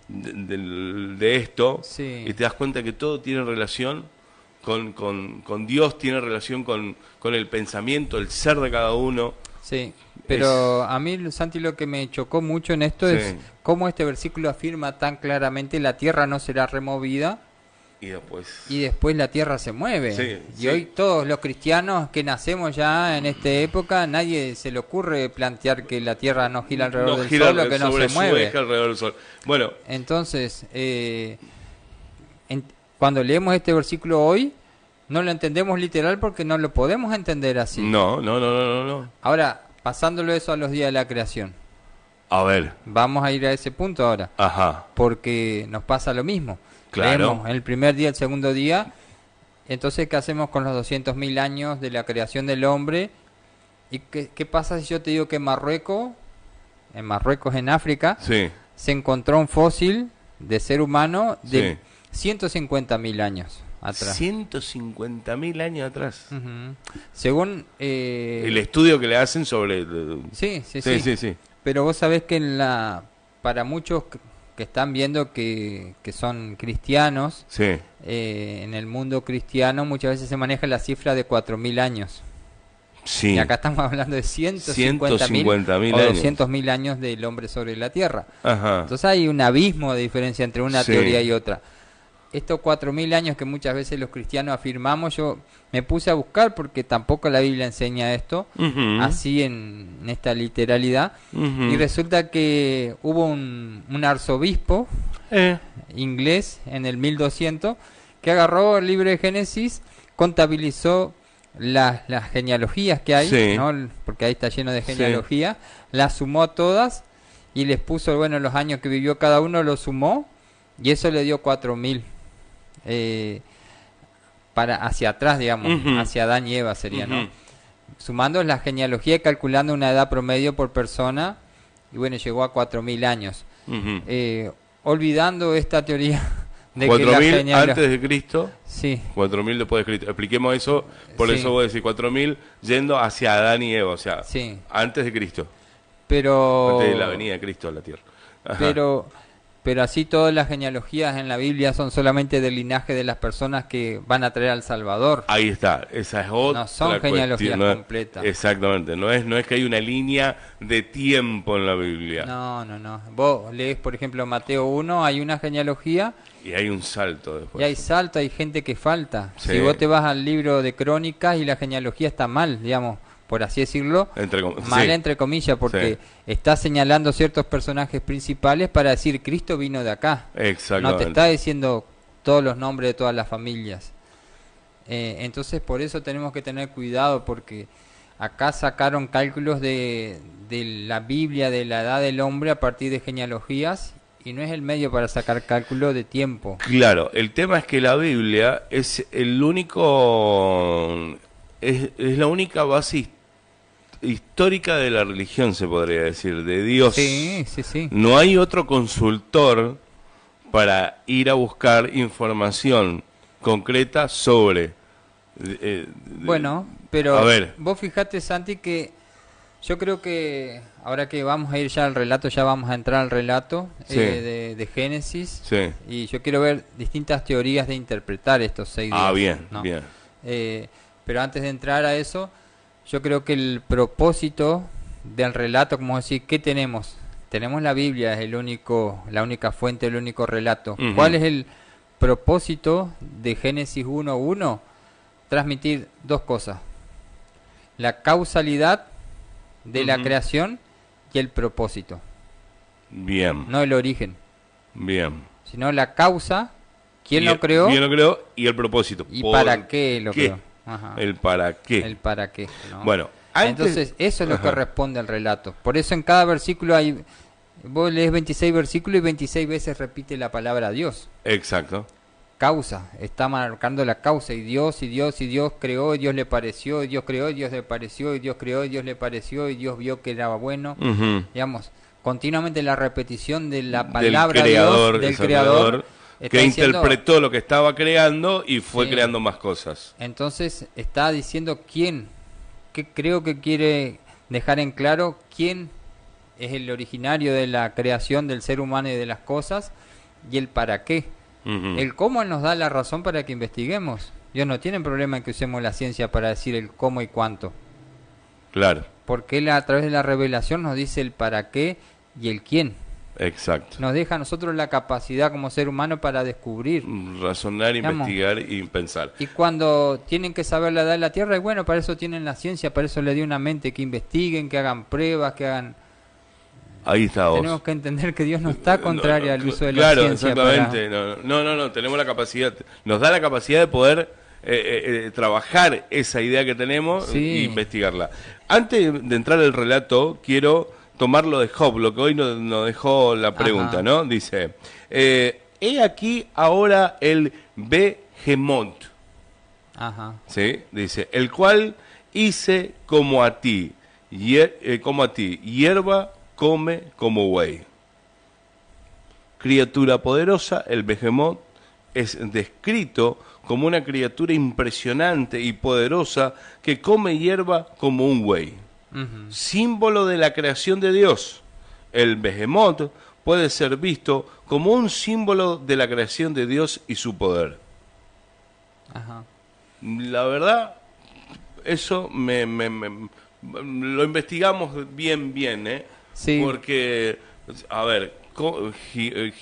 de esto, Sí. y te das cuenta que todo tiene relación con Dios, tiene relación con el pensamiento, el ser de cada uno. Sí, pero a mí, Santi, lo que me chocó mucho en esto Sí. es cómo este versículo afirma tan claramente: la tierra no será removida, y después la tierra se mueve. Sí, Y sí. hoy todos los cristianos que nacemos ya en esta época, nadie se le ocurre plantear que la tierra no gira alrededor del sol o que no sobre se su mueve. eje alrededor del sol. Bueno, Entonces, cuando leemos este versículo hoy, no lo entendemos literal porque no lo podemos entender así. no. Ahora, pasándolo eso a los días de la creación, A ver, vamos a ir a ese punto ahora, ajá, porque nos pasa lo mismo. Claro. Leemos el primer día, el segundo día, entonces, ¿qué hacemos con los 200.000 años de la creación del hombre? ¿Y qué pasa si yo te digo que en Marruecos, en África, sí, se encontró un fósil de ser humano de Sí. 150.000 años atrás? 150.000 años atrás. Ujú. Según... El estudio que le hacen sobre... Sí. sí. Pero vos sabés que para muchos que están viendo que son cristianos, Sí. en el mundo cristiano muchas veces se maneja la cifra de 4.000 años. Sí. Y acá estamos hablando de 150.000 150.000 o años. 200.000 años del hombre sobre la tierra. Ajá. Entonces hay un abismo de diferencia entre una Sí. teoría y otra. Estos 4.000 años que muchas veces los cristianos afirmamos, yo me puse a buscar porque tampoco la Biblia enseña esto, Ujú. así en esta literalidad. Ujú. Y resulta que hubo un arzobispo Eh, inglés en el 1200 que agarró el libro de Génesis, contabilizó las genealogías que hay, Sí. ¿no? Porque ahí está lleno de Sí. genealogías, las sumó todas y les puso, bueno, los años que vivió cada uno, lo sumó, y eso le dio 4.000 para hacia atrás, digamos, Ujú. hacia Adán y Eva sería, ¿no? Ujú. Sumando la genealogía y calculando una edad promedio por persona, y bueno, llegó a 4.000 años. Ujú. Olvidando esta teoría de que la 4.000 genealogía... antes de Cristo, Sí, 4.000 después de Cristo. Expliquemos eso, por Sí. eso voy a decir 4.000 yendo hacia Adán y Eva, o sea, sí, antes de Cristo, pero... antes de la venida de Cristo a la tierra. Ajá. Pero así todas las genealogías en la Biblia son solamente del linaje de las personas que van a traer al Salvador. Ahí está, esa es otra No son genealogías cuestión, ¿no? completas. Exactamente, no es que hay una línea de tiempo en la Biblia. No. Vos lees, por ejemplo, Mateo 1, hay una genealogía Y hay un salto después. y hay salto, hay gente que falta. Sí. Si vos te vas al libro de Crónicas y la genealogía está mal, digamos, por así decirlo, mal sí. entre comillas, porque Sí. está señalando ciertos personajes principales para decir Cristo vino de acá. Exactamente. No te está diciendo todos los nombres de todas las familias. Entonces por eso tenemos que tener cuidado, porque acá sacaron cálculos de la Biblia, de la edad del hombre a partir de genealogías, y no es el medio para sacar cálculo de tiempo. Claro, el tema es que la Biblia es el único, es la única base histórica de la religión, se podría decir, de Dios. Sí, sí, sí. No hay otro consultor para ir a buscar información concreta sobre... Bueno, pero a ver. vos fijate, Santi, que yo creo que ahora que vamos a ir ya al relato, ya vamos a entrar al relato Sí. de Génesis. Sí. Y yo quiero ver distintas teorías de interpretar estos 6 días. Ah, bien, ¿no? bien. Pero antes de entrar a eso, yo creo que el propósito del relato, como decir, ¿qué tenemos? Tenemos la Biblia, es la única fuente, el único relato. Ujú. ¿Cuál es el propósito de Génesis 1:1? Transmitir dos cosas: la causalidad de la Ujú. creación y el propósito, Bien, no el origen, bien. sino la causa, quién Y lo creó ¿Quién lo creó? Y el propósito. y ¿Por para qué lo qué? creó. Ajá. El para qué. El para qué, ¿no? Bueno, antes... Entonces, eso es lo que Ajá. responde al relato. Por eso en cada versículo hay, vos lees 26 versículos y 26 veces repite la palabra Dios. Exacto. Causa, está marcando la causa, y Dios creó, y Dios le pareció, y Dios creó, y Dios le pareció, y Dios creó, y Dios le pareció, y Dios vio que era bueno. Ujú. Digamos, continuamente la repetición de la Del palabra creador, Dios, del ese creador, está que diciendo... interpretó lo que estaba creando y fue Sí. creando más cosas. Entonces está diciendo quién, que creo que quiere dejar en claro quién es el originario de la creación del ser humano y de las cosas, y el para qué. Ujú. El cómo nos da la razón para que investiguemos. Dios no tiene problema en que usemos la ciencia para decir el cómo y cuánto, Claro, porque Él a través de la revelación nos dice el para qué y el quién. exacto. Nos deja a nosotros la capacidad como ser humano para descubrir. Razonar, Digamos. investigar y pensar. Y cuando tienen que saber la edad de la Tierra, y bueno, para eso tienen la ciencia, para eso le dio una mente, que investiguen, que hagan pruebas, que hagan... Ahí está vos. Tenemos que entender que Dios no está contrario al uso de la claro, ciencia. exactamente. No, tenemos la capacidad, nos da la capacidad de poder trabajar esa idea que tenemos Sí. e investigarla. Antes de entrar al relato, quiero tomar lo de Job, lo que hoy nos dejó la pregunta, Ajá. ¿no? Dice, he aquí ahora el Behemoth, Ajá. ¿sí? Dice, el cual hice como a ti, hierba come como buey. Criatura poderosa, el Behemoth es descrito como una criatura impresionante y poderosa que come hierba como un buey. Ujú. Símbolo de la creación de Dios. El Behemoth puede ser visto como un símbolo de la creación de Dios y su poder. Ajá. La verdad, eso lo investigamos bien, ¿eh? Sí. Porque, a ver,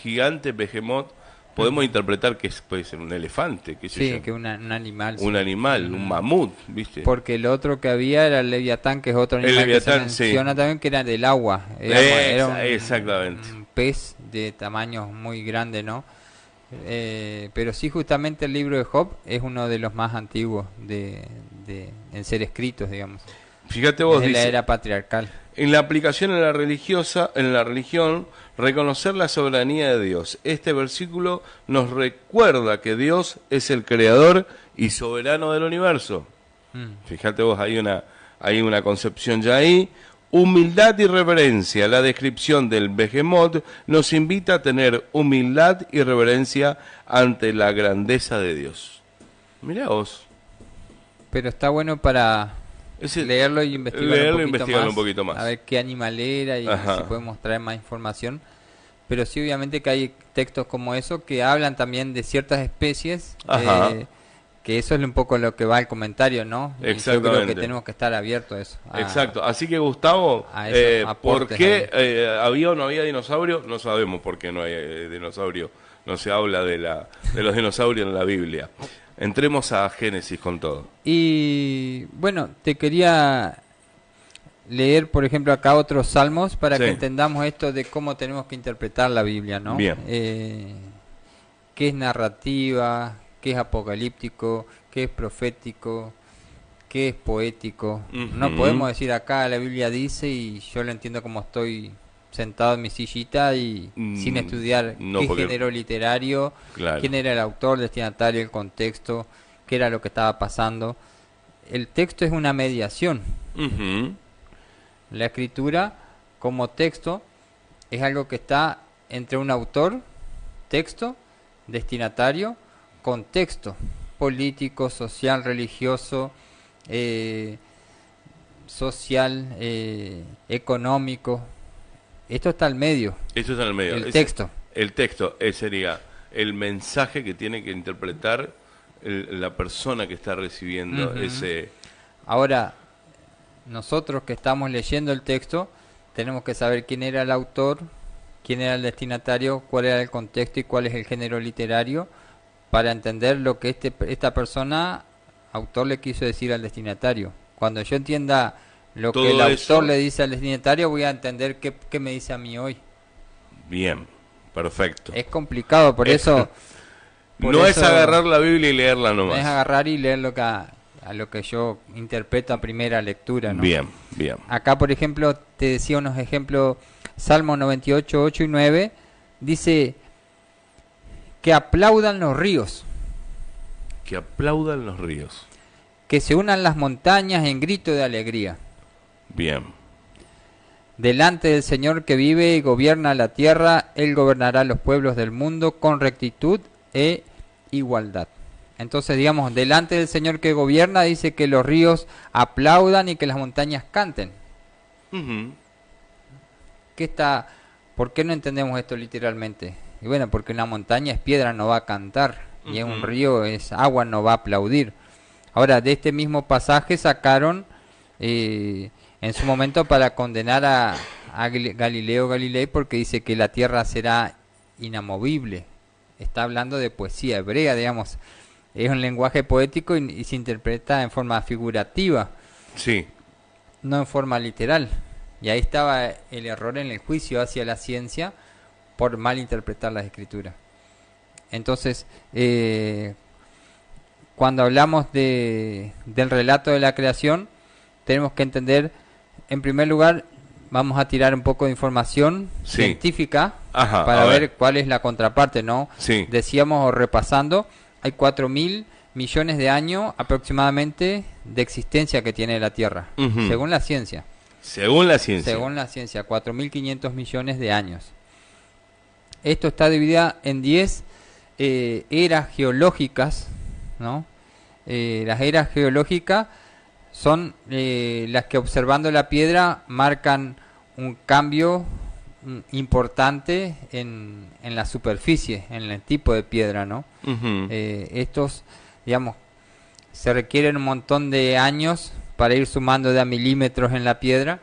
gigante, Behemoth, podemos interpretar que puede ser un elefante, qué sé Sí, yo, que un animal. un sí. animal, un mamut, ¿viste? Porque el otro que había era el Leviatán, que es otro El animal Leviatán, que se sí. menciona también, que era del agua. Era un, Exactamente. un pez de tamaño muy grande, ¿no? Pero sí, justamente el libro de Job es uno de los más antiguos en ser escritos, digamos. Fíjate vos, Es de la dice, era patriarcal. en la aplicación en la religión, reconocer la soberanía de Dios. Este versículo nos recuerda que Dios es el creador y soberano del universo. Fíjate vos, hay una concepción ya ahí. Humildad y reverencia. La descripción del Behemoth nos invita a tener humildad y reverencia ante la grandeza de Dios. Mirá vos. Pero está bueno para Ese- leerlo y leerlo e investigarlo un poquito más. a ver qué animal era y Ajá. si podemos traer más información. Pero sí, obviamente que hay textos como eso que hablan también de ciertas especies, Ajá. que eso es un poco lo que va al comentario, ¿no? Y yo creo Exactamente. que tenemos que estar abiertos a eso. Exacto. Así que, Gustavo, a esos ¿por aportes qué había o no había dinosaurio? No sabemos por qué no hay dinosaurio. No se habla de los dinosaurios en la Biblia. Entremos a Génesis con todo. Y bueno, te quería leer, por ejemplo, acá otros salmos para Sí. que entendamos esto de cómo tenemos que interpretar la Biblia, ¿no? Bien. Qué es narrativa, qué es apocalíptico, qué es profético, qué es poético. Ujú. No podemos decir acá la Biblia dice y yo lo entiendo como estoy sentado en mi sillita y sin estudiar qué género literario, claro, quién era el autor, el destinatario, el contexto, qué era lo que estaba pasando. El texto es una mediación. Ujú. La escritura como texto es algo que está entre un autor, texto, destinatario, contexto político, social, religioso, social, económico. Esto está al medio. Esto está en el medio. El texto. El texto sería el mensaje que tiene que interpretar la persona que está recibiendo ese... Ahora, nosotros que estamos leyendo el texto, tenemos que saber quién era el autor, quién era el destinatario, cuál era el contexto y cuál es el género literario, para entender lo que esta persona, autor, le quiso decir al destinatario. Cuando yo entienda lo Todo que el eso, autor le dice al destinatario, voy a entender qué me dice a mí hoy. bien, perfecto. Es complicado, por eso... No es agarrar la Biblia y leerla nomás. Es agarrar y leer a lo que yo interpreto a primera lectura, ¿no? Bien, bien. Acá, por ejemplo, te decía unos ejemplos, Salmo 98, 8 y 9, dice que aplaudan los ríos, Que aplaudan los ríos. que se unan las montañas en grito de alegría. Bien. Delante del Señor que vive y gobierna la tierra, Él gobernará los pueblos del mundo con rectitud e igualdad. Entonces, digamos, delante del Señor que gobierna, dice que los ríos aplaudan y que las montañas canten. Ujú. ¿Por qué no entendemos esto literalmente? Y bueno, porque una montaña es piedra, no va a cantar, y en un río es agua, no va a aplaudir. Ahora, de este mismo pasaje sacaron en su momento para condenar a Galileo Galilei, porque dice que la tierra será inamovible. Está hablando de poesía hebrea, digamos. Es un lenguaje poético y se interpreta en forma figurativa, Sí. no en forma literal. Y ahí estaba el error en el juicio hacia la ciencia por mal interpretar las escrituras. Entonces, cuando hablamos del relato de la creación, tenemos que entender, en primer lugar, vamos a tirar un poco de información científica para ver cuál es la contraparte, ¿no? Sí. Decíamos, o repasando, hay 4.000 millones de años aproximadamente de existencia que tiene la Tierra, según la ciencia. Según la ciencia. Según la ciencia, 4.500 millones de años. Esto está dividido en 10 eras geológicas, ¿no? Las eras geológicas son las que, observando la piedra, marcan un cambio importante en la superficie, en el tipo de piedra, ¿no? Estos, digamos, se requieren un montón de años para ir sumando de a milímetros en la piedra,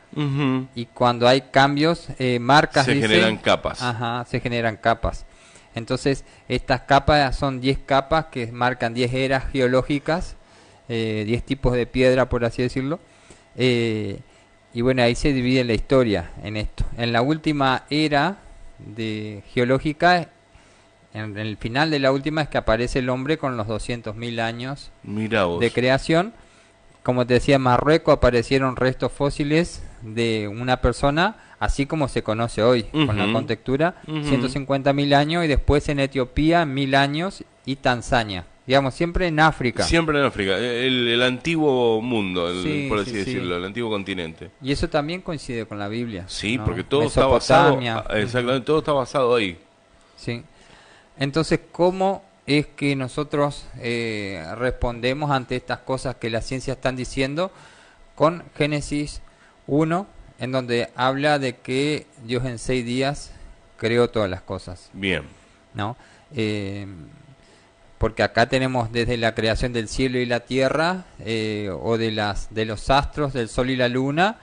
y cuando hay cambios, marcas, se generan capas. Ajá, se generan capas. Entonces, estas capas son 10 capas que marcan 10 eras geológicas, 10 tipos de piedra, por así decirlo. Y bueno, ahí se divide la historia en esto. En la última era geológica, en el final de la última, es que aparece el hombre con los 200.000 años de creación. Como te decía, en Marruecos aparecieron restos fósiles de una persona, así como se conoce hoy, con la contextura, 150.000 años, y después en Etiopía 1.000 años, y Tanzania. Digamos, siempre en África. Siempre en África, el antiguo mundo, por así decirlo, el antiguo continente. Y eso también coincide con la Biblia. Sí, ¿no? porque todo está basado, exactamente, todo está basado ahí. Sí. Entonces, ¿cómo es que nosotros respondemos ante estas cosas que la ciencia están diciendo? Con Génesis 1, en donde habla de que Dios en 6 días creó todas las cosas. Bien. ¿No? Porque acá tenemos desde la creación del cielo y la tierra, o de los astros, del sol y la luna,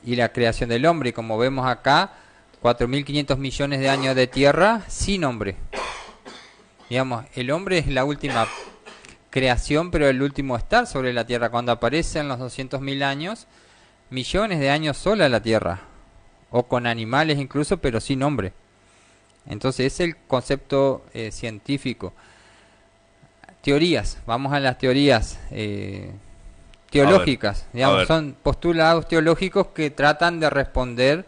y la creación del hombre. Y como vemos acá, 4.500 millones de años de tierra sin hombre. Digamos, el hombre es la última creación, pero el último estar sobre la tierra. Cuando aparece en los 200.000 años, millones de años sola la tierra, o con animales incluso, pero sin hombre. Entonces es el concepto científico. Teorías, vamos a las teorías teológicas, digamos, son postulados teológicos que tratan de responder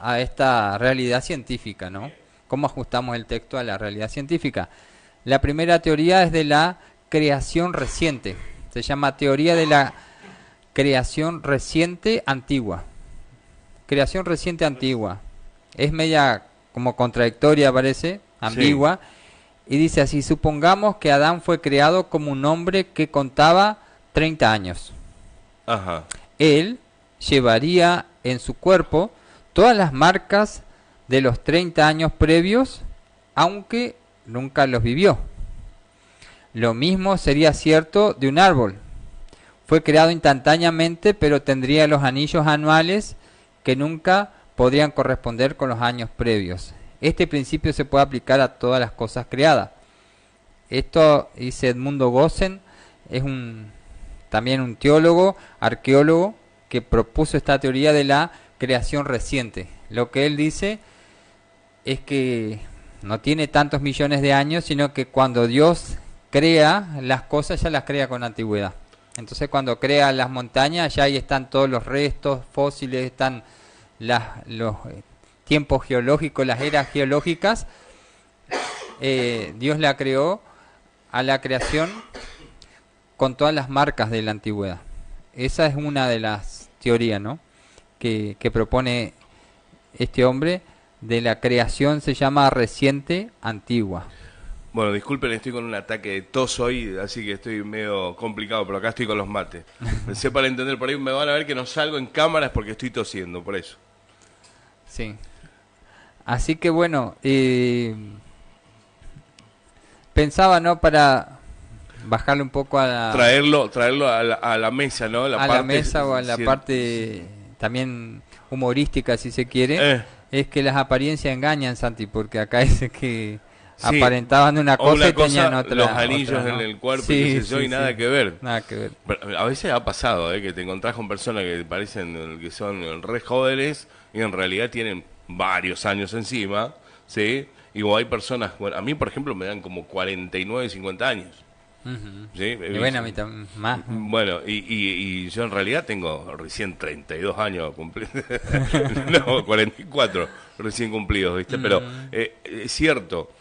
a esta realidad científica, ¿no? ¿Cómo ajustamos el texto a la realidad científica? La primera teoría es de la creación reciente. Se llama teoría de la creación reciente antigua. Creación reciente antigua. Es media como contradictoria, parece, ambigua. Sí. Y dice así: supongamos que Adán fue creado como un hombre que contaba 30 años. Ajá. Él llevaría en su cuerpo todas las marcas de los 30 años previos, aunque nunca los vivió. Lo mismo sería cierto de un árbol. Fue creado instantáneamente, pero tendría los anillos anuales que nunca podrían corresponder con los años previos. Este principio se puede aplicar a todas las cosas creadas. Esto dice Edmundo Gossen, es también un teólogo, arqueólogo, que propuso esta teoría de la creación reciente. Lo que él dice es que no tiene tantos millones de años, sino que cuando Dios crea las cosas, ya las crea con antigüedad. Entonces cuando crea las montañas, ya ahí están todos los restos fósiles, están los tiempos geológicos, las eras geológicas. Dios la creó a la creación con todas las marcas de la antigüedad. Esa es una de las teorías, ¿no?, que propone este hombre de la creación, se llama reciente antigua. Bueno, disculpen, estoy con un ataque de tos hoy, así que estoy medio complicado, pero acá estoy con los mates. Pensé para entender, por ahí me van a ver que no salgo en cámaras porque estoy tosiendo, por eso. Sí. Así que bueno, pensaba, ¿no?, para bajarle un poco a la... Traerlo a la mesa, ¿no? La mesa o a la parte también humorística, si se quiere. Es que las apariencias engañan, Santi, porque acá dice que sí, aparentaban una cosa y tenían otra. Los anillos otra, ¿no?, en el cuerpo, sí, y qué sé yo, y nada que ver. Nada que ver. Pero a veces ha pasado, que te encontrás con personas que parecen que son re jóvenes y en realidad tienen varios años encima, ¿sí? Y hay personas, bueno, a mí por ejemplo me dan como 49, 50 años. ¿Sí? Y bueno, a mí también más. Bueno, y yo en realidad tengo recién 32 años cumplidos. No, 44 recién cumplidos, ¿viste? Pero es cierto.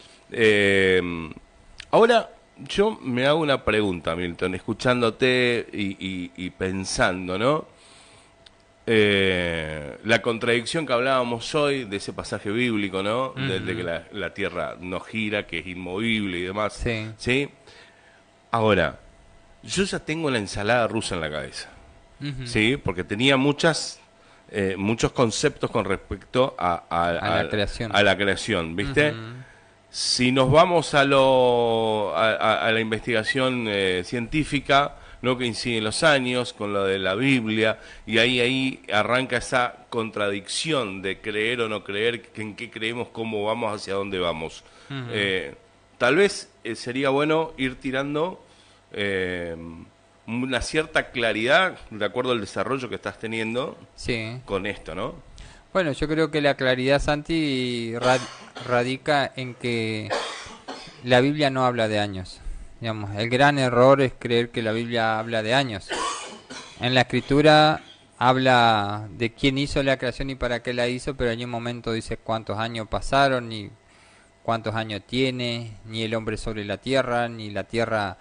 Ahora yo me hago una pregunta, Milton, escuchándote y pensando, ¿no? La contradicción que hablábamos hoy de ese pasaje bíblico, ¿no? De que la tierra no gira, que es inmovible y demás. Sí. ¿Sí? Ahora, yo ya tengo la ensalada rusa en la cabeza, ¿sí? Porque tenía muchos conceptos con respecto a la creación, ¿viste? Si nos vamos a la investigación científica, no coinciden los años con lo de la Biblia, y ahí arranca esa contradicción de creer o no creer, en qué creemos, cómo vamos, hacia dónde vamos. Tal vez sería bueno ir tirando una cierta claridad de acuerdo al desarrollo que estás teniendo con esto, ¿no? Bueno, yo creo que la claridad, Santi, radica en que la Biblia no habla de años. Digamos, el gran error es creer que la Biblia habla de años. En la Escritura habla de quién hizo la creación y para qué la hizo, pero en un momento dice cuántos años pasaron, ni cuántos años tiene, ni el hombre sobre la tierra, ni la tierra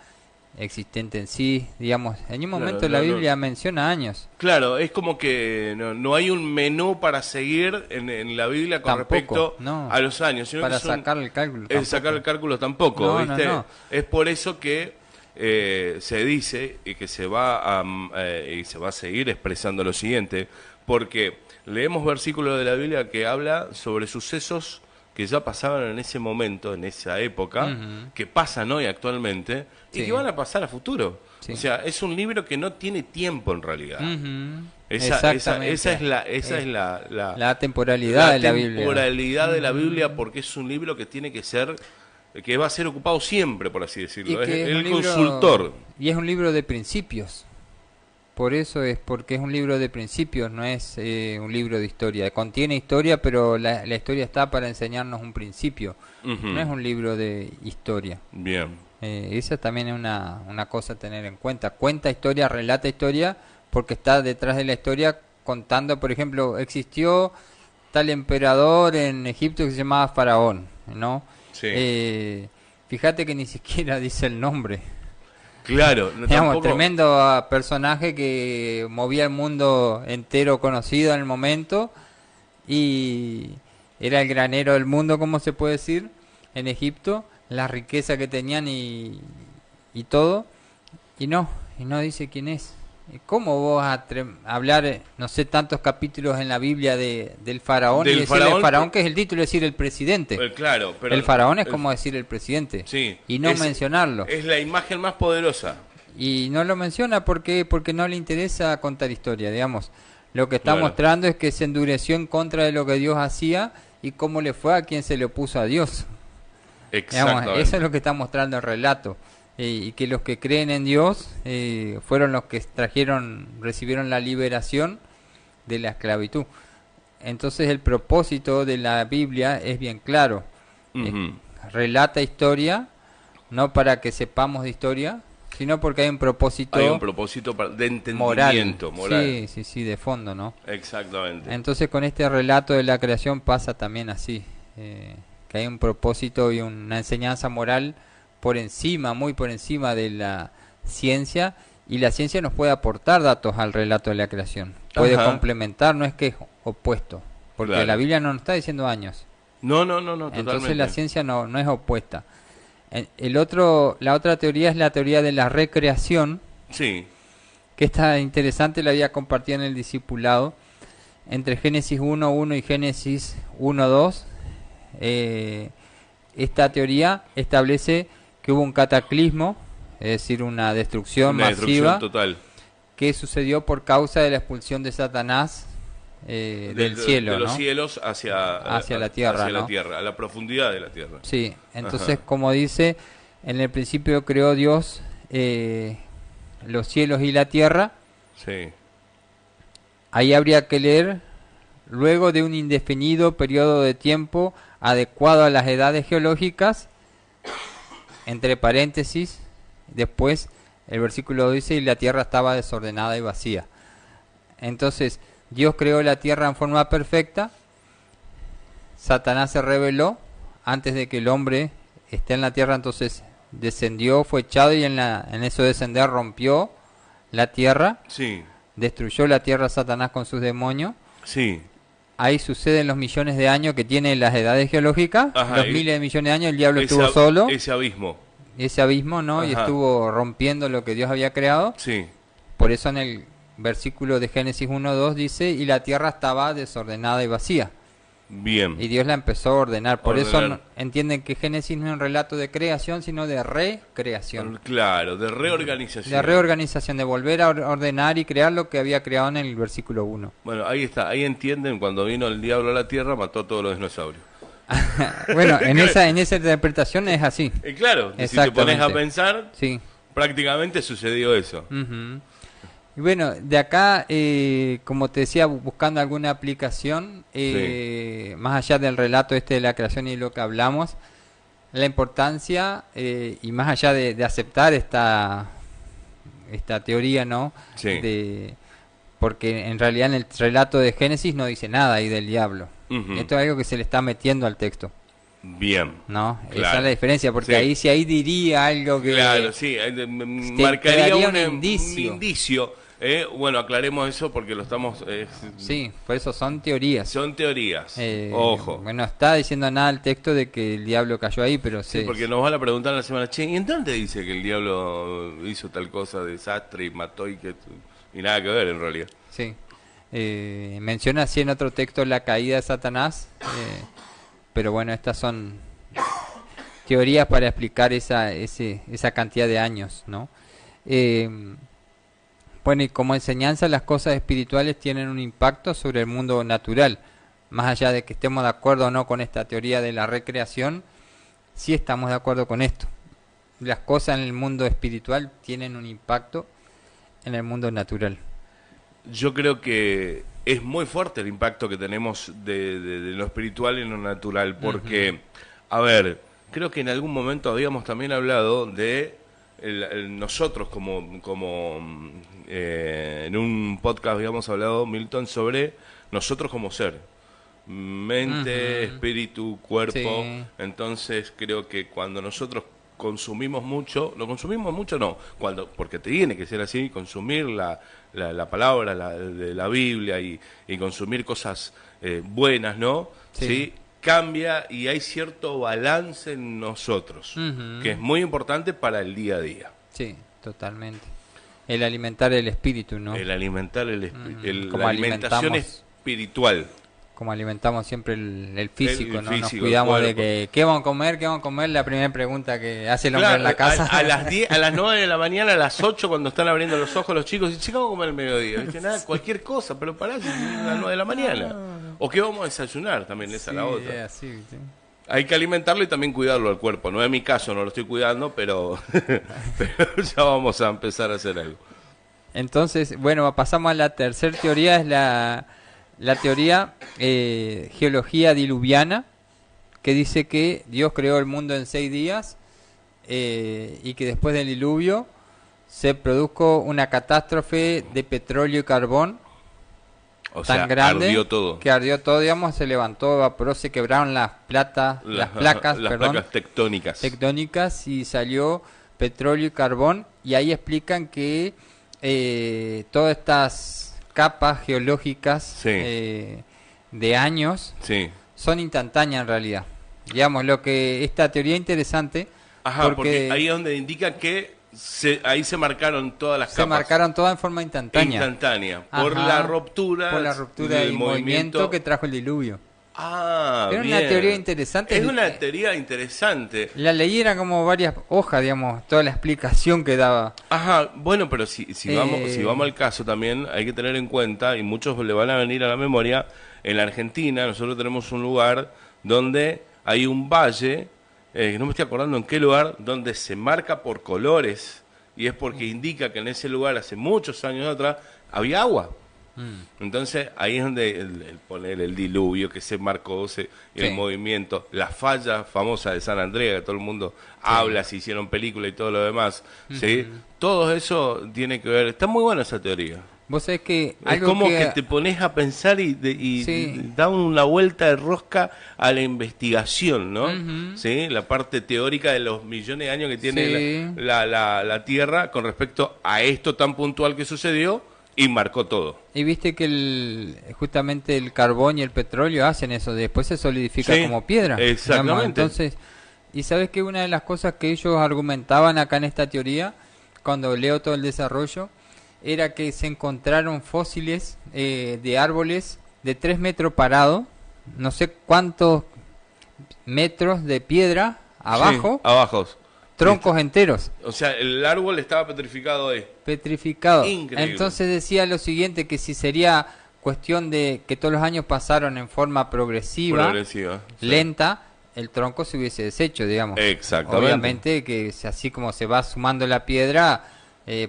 existente en sí. Digamos, en un momento la Biblia menciona años. Claro, es como que no hay un menú para seguir en la Biblia con respecto a los años. Sino para que sacar el cálculo. Sacar el cálculo tampoco, ¿viste? Es por eso que se dice y que se va a seguir expresando lo siguiente, porque leemos versículos de la Biblia que habla sobre sucesos que ya pasaban en ese momento, en esa época, que pasan hoy actualmente y que van a pasar a futuro. O sea, es un libro que no tiene tiempo en realidad. Esa es la temporalidad de la Biblia. La temporalidad de la Biblia, porque es un libro que tiene que ser, que va a ser ocupado siempre, por así decirlo. Es el consultor. Y es un libro de principios. Por eso es, porque es un libro de principios, no es un libro de historia. Contiene historia, pero la historia está para enseñarnos un principio. No es un libro de historia. Bien. Esa también es una cosa a tener en cuenta. Cuenta historia, relata historia, porque está detrás de la historia contando, por ejemplo, existió tal emperador en Egipto que se llamaba Faraón, ¿no? Sí. Fíjate que ni siquiera dice el nombre. Claro, Digamos, tampoco. tremendo personaje que movía el mundo entero conocido en el momento y era el granero del mundo, como se puede decir, en Egipto, la riqueza que tenían y todo, y no dice quién es. ¿Cómo vos vas a hablar, no sé, tantos capítulos en la Biblia del faraón y Del decirle faraón, faraón, que es el título, es decir, el presidente? claro, pero El faraón es el- como decir el presidente, sí, y no mencionarlo. es la imagen más poderosa. Y no lo menciona porque no le interesa contar historia, digamos. Lo que está Claro, mostrando es que se endureció en contra de lo que Dios hacía y cómo le fue a quien se le opuso a Dios. Digamos, exactamente. eso es lo que está mostrando el relato. Y que los que creen en Dios fueron los que recibieron la liberación de la esclavitud. Entonces el propósito de la Biblia es bien claro. Eh, Ujú. Relata historia, no para que sepamos de historia, sino porque hay un propósito Hay un propósito de moral. entendimiento moral. Sí, sí, sí, de fondo, ¿no? Exactamente. Entonces con este relato de la creación pasa también así, que hay un propósito y una enseñanza moral por encima, muy por encima de la ciencia, y la ciencia nos puede aportar datos al relato de la creación, puede Ajá. complementar, no es que es opuesto, porque Claro. la Biblia no nos está diciendo años, No, entonces totalmente. la ciencia no es opuesta. La otra teoría es la teoría de la recreación, Sí, que está interesante, la había compartido en el discipulado, entre Génesis 1.1 y Génesis 1.2. Esta teoría establece que hubo un cataclismo, es decir, una destrucción una destrucción masiva, total. que sucedió por causa de la expulsión de Satanás del cielo, de los ¿no? cielos Hacia la tierra, hacia la ¿no? tierra, a la profundidad de la tierra. Sí, entonces, Ajá. como dice, en el principio creó Dios los cielos y la tierra. Sí, Ahí habría que leer: luego de un indefinido periodo de tiempo adecuado a las edades geológicas, entre paréntesis, después el versículo dice, y la tierra estaba desordenada y vacía. Entonces, Dios creó la tierra en forma perfecta, Satanás se rebeló antes de que el hombre esté en la tierra, entonces descendió, fue echado y en eso de descender rompió la tierra, sí, destruyó la tierra Satanás con sus demonios. sí. Ahí suceden los millones de años que tienen las edades geológicas, Ajá, los miles de millones de años, el diablo estuvo Ese, solo, ese abismo. ese abismo, ¿no? Y Ajá. estuvo rompiendo lo que Dios había creado. Sí, Por eso en el versículo de Génesis 1.2 dice, y la tierra estaba desordenada y vacía. bien. Y Dios la empezó a ordenar. Por eso Ordenar. entienden que Génesis no es un relato de creación, sino de recreación. Claro, de reorganización. De reorganización, de volver a ordenar y crear lo que había creado en el versículo 1. Bueno, ahí está, ahí entienden, cuando vino el diablo a la tierra, mató a todos los dinosaurios. Bueno, en esa interpretación es así. Claro, si te pones a Exactamente. pensar, Sí. prácticamente sucedió eso. Ujú. Y bueno, de acá, como te decía, buscando alguna aplicación, más allá del relato este de la creación y lo que hablamos, la importancia, y más allá de aceptar esta teoría, ¿no? Sí. Porque en realidad en el relato de Génesis no dice nada ahí del diablo. Ujú. Esto es algo que se le está metiendo al texto, Bien. ¿no? Esa Claro. es la diferencia, porque Sí. si ahí diría algo que... Claro, sí, te marcaría daría un un indicio. indicio. Bueno, aclaremos eso porque lo estamos... Sí, por eso son teorías. Son teorías. Ojo. Bueno, está diciendo nada el texto de que el diablo cayó ahí, pero Sí, porque nos van a preguntar la semana, che, ¿y en dónde dice que el diablo hizo tal cosa, desastre y mató y nada que ver en realidad? Sí. Menciona así en otro texto la caída de Satanás, pero bueno, estas son teorías para explicar esa cantidad de años, ¿no? Bueno, y como enseñanza, las cosas espirituales tienen un impacto sobre el mundo natural. Más allá de que estemos de acuerdo o no con esta teoría de la recreación, sí estamos de acuerdo con esto. Las cosas en el mundo espiritual tienen un impacto en el mundo natural. Yo creo que es muy fuerte el impacto que tenemos de lo espiritual en lo natural, porque, a ver, creo que en algún momento habíamos también hablado de nosotros en un podcast habíamos hablado, Milton, sobre nosotros como ser, mente, Ujú. espíritu, cuerpo. Sí. Entonces creo que cuando nosotros consumimos mucho, no consumimos mucho no, porque tiene que ser así, consumir la palabra de la Biblia y consumir cosas buenas, ¿no? Sí. ¿Sí? Cambia y hay cierto balance en nosotros, que Ujú. es muy importante para el día a día. Sí, totalmente. El alimentar el espíritu, ¿no? El alimentar Ujú. la alimentación espiritual. Como alimentamos siempre el físico, El ¿no? Nos físico, el cuidamos de cuerpo. que, ¿qué vamos a comer? ¿Qué vamos a comer? La primera pregunta que hace el hombre en Claro, la casa. a las 10, a las 9 de la mañana, a las 8 cuando están abriendo los ojos los chicos, dicen, ¿qué vamos a comer al mediodía? Dicen, nada, cualquier cosa, pero pará, si es a las 9 de la mañana. O qué vamos a desayunar, también esa es la otra. es así, ¿viste? Hay que alimentarlo y también cuidarlo al cuerpo. No es mi caso, no lo estoy cuidando, pero, pero ya vamos a empezar a hacer algo. Entonces, bueno, pasamos a la tercera teoría, es la teoría geología diluviana, que dice que Dios creó el mundo en 6 días y que después del diluvio se produjo una catástrofe de petróleo y carbón O tan sea, grande ardió todo. que ardió todo, digamos, se levantó, evaporó, se quebraron las placas, Las perdón, placas tectónicas. tectónicas y salió petróleo y carbón y ahí explican que todas estas capas geológicas Sí. de años Sí. son instantáneas en realidad. Digamos, lo que esta teoría interesante Ajá, porque ahí es donde indica que ahí se marcaron todas las se capas. marcaron todas en forma instantánea. Instantánea. Por Ajá, la ruptura. por la ruptura del movimiento que trajo el diluvio. Ah, Era bien. una teoría interesante. Es una teoría interesante. La leí era como varias hojas, digamos, toda la explicación que daba. Ajá, bueno, pero si vamos al caso también hay que tener en cuenta, y muchos le van a venir a la memoria, en la Argentina nosotros tenemos un lugar donde hay un valle, no me estoy acordando en qué lugar, donde se marca por colores, y es porque indica que en ese lugar hace muchos años atrás había agua. Entonces ahí es donde el poner el diluvio que se marcó, el Sí. movimiento, la falla famosa de San Andrea, que todo el mundo habla, se hicieron películas y todo lo demás, ¿sí? Todo eso tiene que ver, está muy buena esa teoría. Vos sabés que Es algo como que te pones a pensar y Sí. da una vuelta de rosca a la investigación, ¿no? Ujú. ¿Sí? La parte teórica de los millones de años que tiene Sí. la Tierra con respecto a esto tan puntual que sucedió y marcó todo. Y viste que justamente el carbón y el petróleo hacen eso, después se solidifica Sí, como piedra. exactamente. Digamos. Entonces, y sabes que una de las cosas que ellos argumentaban acá en esta teoría, cuando leo todo el desarrollo, era que se encontraron fósiles de árboles de 3 metros parados, no sé cuántos metros de piedra abajo, Sí, abajo. troncos enteros. O sea, el árbol estaba petrificado ahí. Petrificado. Increíble. Entonces decía lo siguiente, que si sería cuestión de que todos los años pasaron en forma progresiva, Progresiva. Sí. lenta, el tronco se hubiese deshecho, digamos. Exactamente. Obviamente que así como se va sumando la piedra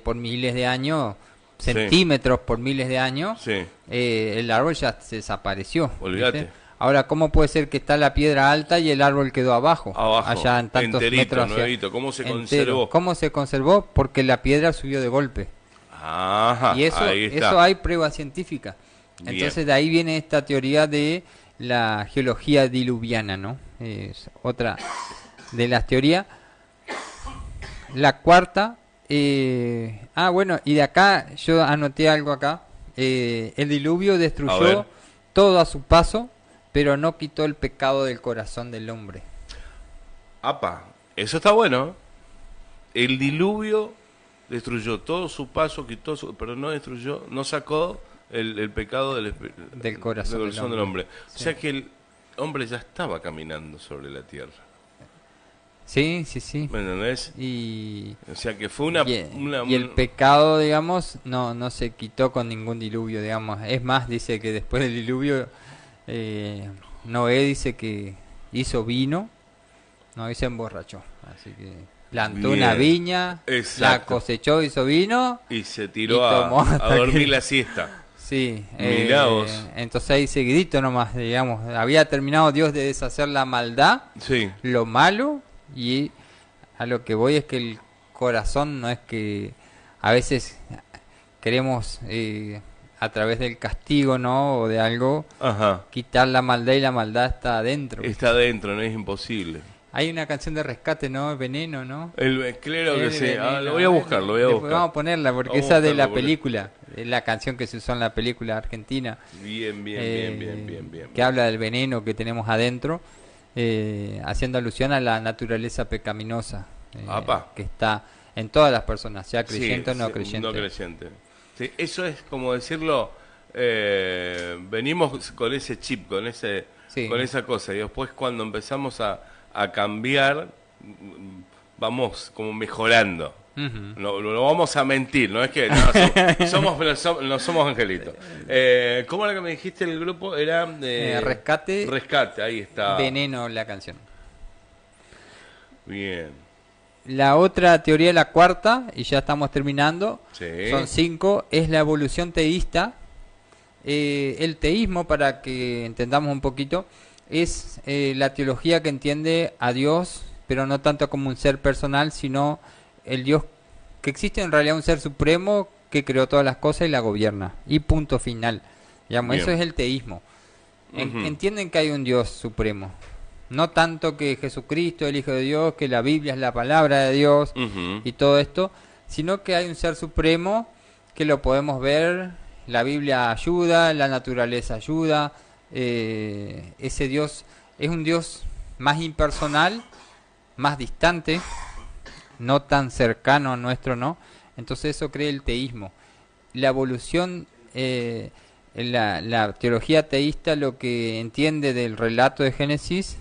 por miles de años, centímetros por miles de años, Sí. el árbol ya se desapareció. Olvídate. ¿viste? Ahora, ¿cómo puede ser que está la piedra alta y el árbol quedó abajo? Abajo, Allá en tantos enterito, metros. hacia- nuevito. ¿Cómo se entero. conservó? ¿Cómo se conservó? Porque la piedra subió de golpe. Ajá, Y eso, ahí está. eso hay prueba científica. Bien. Entonces de ahí viene esta teoría de la geología diluviana, ¿no? Es otra de las teorías. La cuarta, bueno, y de acá yo anoté algo acá. El diluvio A ver. destruyó todo a su paso, pero no quitó el pecado del corazón del hombre. Apa, eso está bueno. El diluvio destruyó todo su paso, pero no destruyó, no sacó el pecado Del corazón del del hombre. O Sí. sea que el hombre ya estaba caminando sobre la tierra. Sí, sí, sí. ¿Me entendés? Y O sea que fue una... y el pecado, digamos, no se quitó con ningún diluvio, digamos. Es más, dice que después del diluvio, Noé dice que hizo vino, no, y se emborrachó. Así que plantó Bien. una viña, la Exacto. cosechó, hizo vino. Y se tiró Y tomó a hasta dormir que- la siesta. Sí, Mirá vos. entonces ahí seguidito nomás, digamos, había terminado Dios de deshacer la maldad, Sí. lo malo, y a lo que voy es que el corazón no es que a veces queremos a través del castigo, ¿no? O de algo, Ajá. quitar la maldad, y la maldad está adentro. Está adentro, no es imposible. Hay una canción de Rescate, ¿no? Veneno, ¿no? Creo que El sí. veneno. Lo voy a buscar, lo voy a Después buscar. vamos a ponerla, porque Vamos a esa de buscarlo, la porque- película, es la canción que se usó en la película argentina. Bien, bien, eh, bien, bien, bien, bien. Que habla del veneno que tenemos adentro, haciendo alusión a la naturaleza pecaminosa, Apa. que está en todas las personas, sea Sí, creyente o no sí, creyente. no creyente. Sí, eso es como decirlo, venimos con ese chip, Sí. con esa cosa, y después cuando empezamos a cambiar, vamos como mejorando. Ujú. No vamos a mentir, no es que no somos angelitos. ¿Cómo era que me dijiste el grupo? Era Rescate, Rescate, ahí está. Veneno, la canción. Bien. La otra teoría, la cuarta, y ya estamos terminando, Sí. son 5, es la evolución teísta. El teísmo, para que entendamos un poquito, es la teología que entiende a Dios, pero no tanto como un ser personal, sino el Dios que existe en realidad, un ser supremo que creó todas las cosas y la gobierna. Y punto final. Digamos, Bien. eso es el teísmo. Ujú. Entienden que hay un Dios supremo. No tanto que Jesucristo es el Hijo de Dios, que la Biblia es la palabra de Dios Ujú. y todo esto, sino que hay un ser supremo que lo podemos ver, la Biblia ayuda, la naturaleza ayuda, ese Dios es un Dios más impersonal, más distante, no tan cercano a nuestro, ¿no? Entonces eso crea el teísmo. La evolución, la teología teísta lo que entiende del relato de Génesis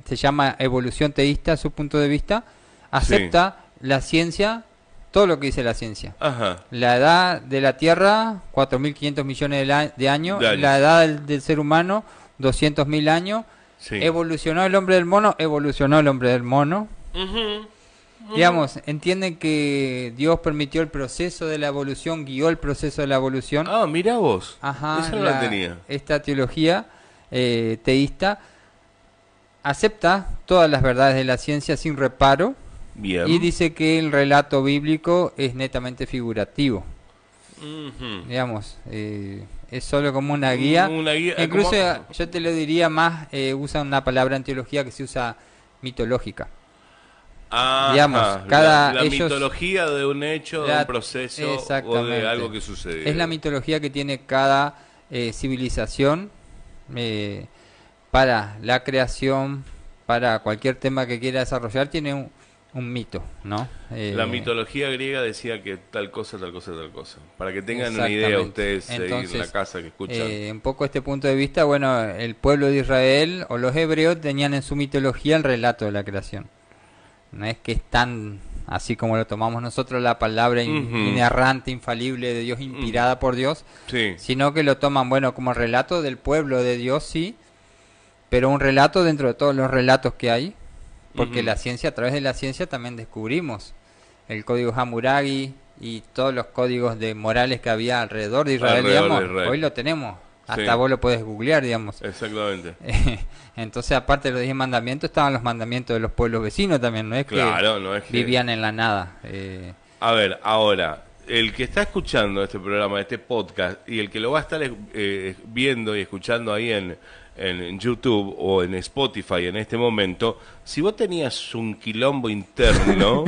se llama evolución teísta, a su punto de vista, acepta la ciencia, todo lo que dice la ciencia. Ajá. La edad de la Tierra, 4.500 millones de años. De años. La edad del ser humano, 200.000 años. Sí. Evolucionó el hombre del mono, evolucionó el hombre del mono. Ujú. Digamos, entienden que Dios permitió el proceso de la evolución, guió el proceso de la evolución. Ah, mirá vos. Ajá, Esa no la tenía. esta teología teísta acepta todas las verdades de la ciencia sin reparo. Bien. Y dice que el relato bíblico es netamente figurativo. Ujú. Digamos, es solo como una guía. Una guía, Incluso como- yo te lo diría más, usa una palabra en teología que se usa mitológica. Ajá. digamos, la ellos- mitología de un hecho, de La- un proceso o de exactamente. algo que sucedió. Es la mitología que tiene cada civilización para la creación, para cualquier tema que quiera desarrollar, tiene un mito, ¿no? La mitología griega decía que tal cosa, tal cosa, tal cosa. Para que tengan una idea Exactamente. ustedes ahí en Entonces, la casa que escuchan. un poco este punto de vista, bueno, el pueblo de Israel o los hebreos tenían en su mitología el relato de la creación. No es que es tan así como lo tomamos nosotros, la palabra Ujú. inerrante, infalible de Dios, inspirada por Dios, Sí. sino que lo toman, bueno, como relato del pueblo de Dios, sí, pero un relato dentro de todos los relatos que hay, porque Ujú. la ciencia, a través de la ciencia también descubrimos el código Hammurabi y todos los códigos de morales que había alrededor de Israel, Alrededor digamos, de Israel. hoy lo tenemos, hasta Sí. vos lo podés googlear, digamos. Exactamente. Entonces, aparte de los 10 mandamientos, estaban los mandamientos de los pueblos vecinos también, no es Claro, no es que... vivían en la nada. A ver, ahora, el que está escuchando este programa, este podcast, y el que lo va a estar viendo y escuchando ahí en YouTube o en Spotify en este momento, si vos tenías un quilombo interno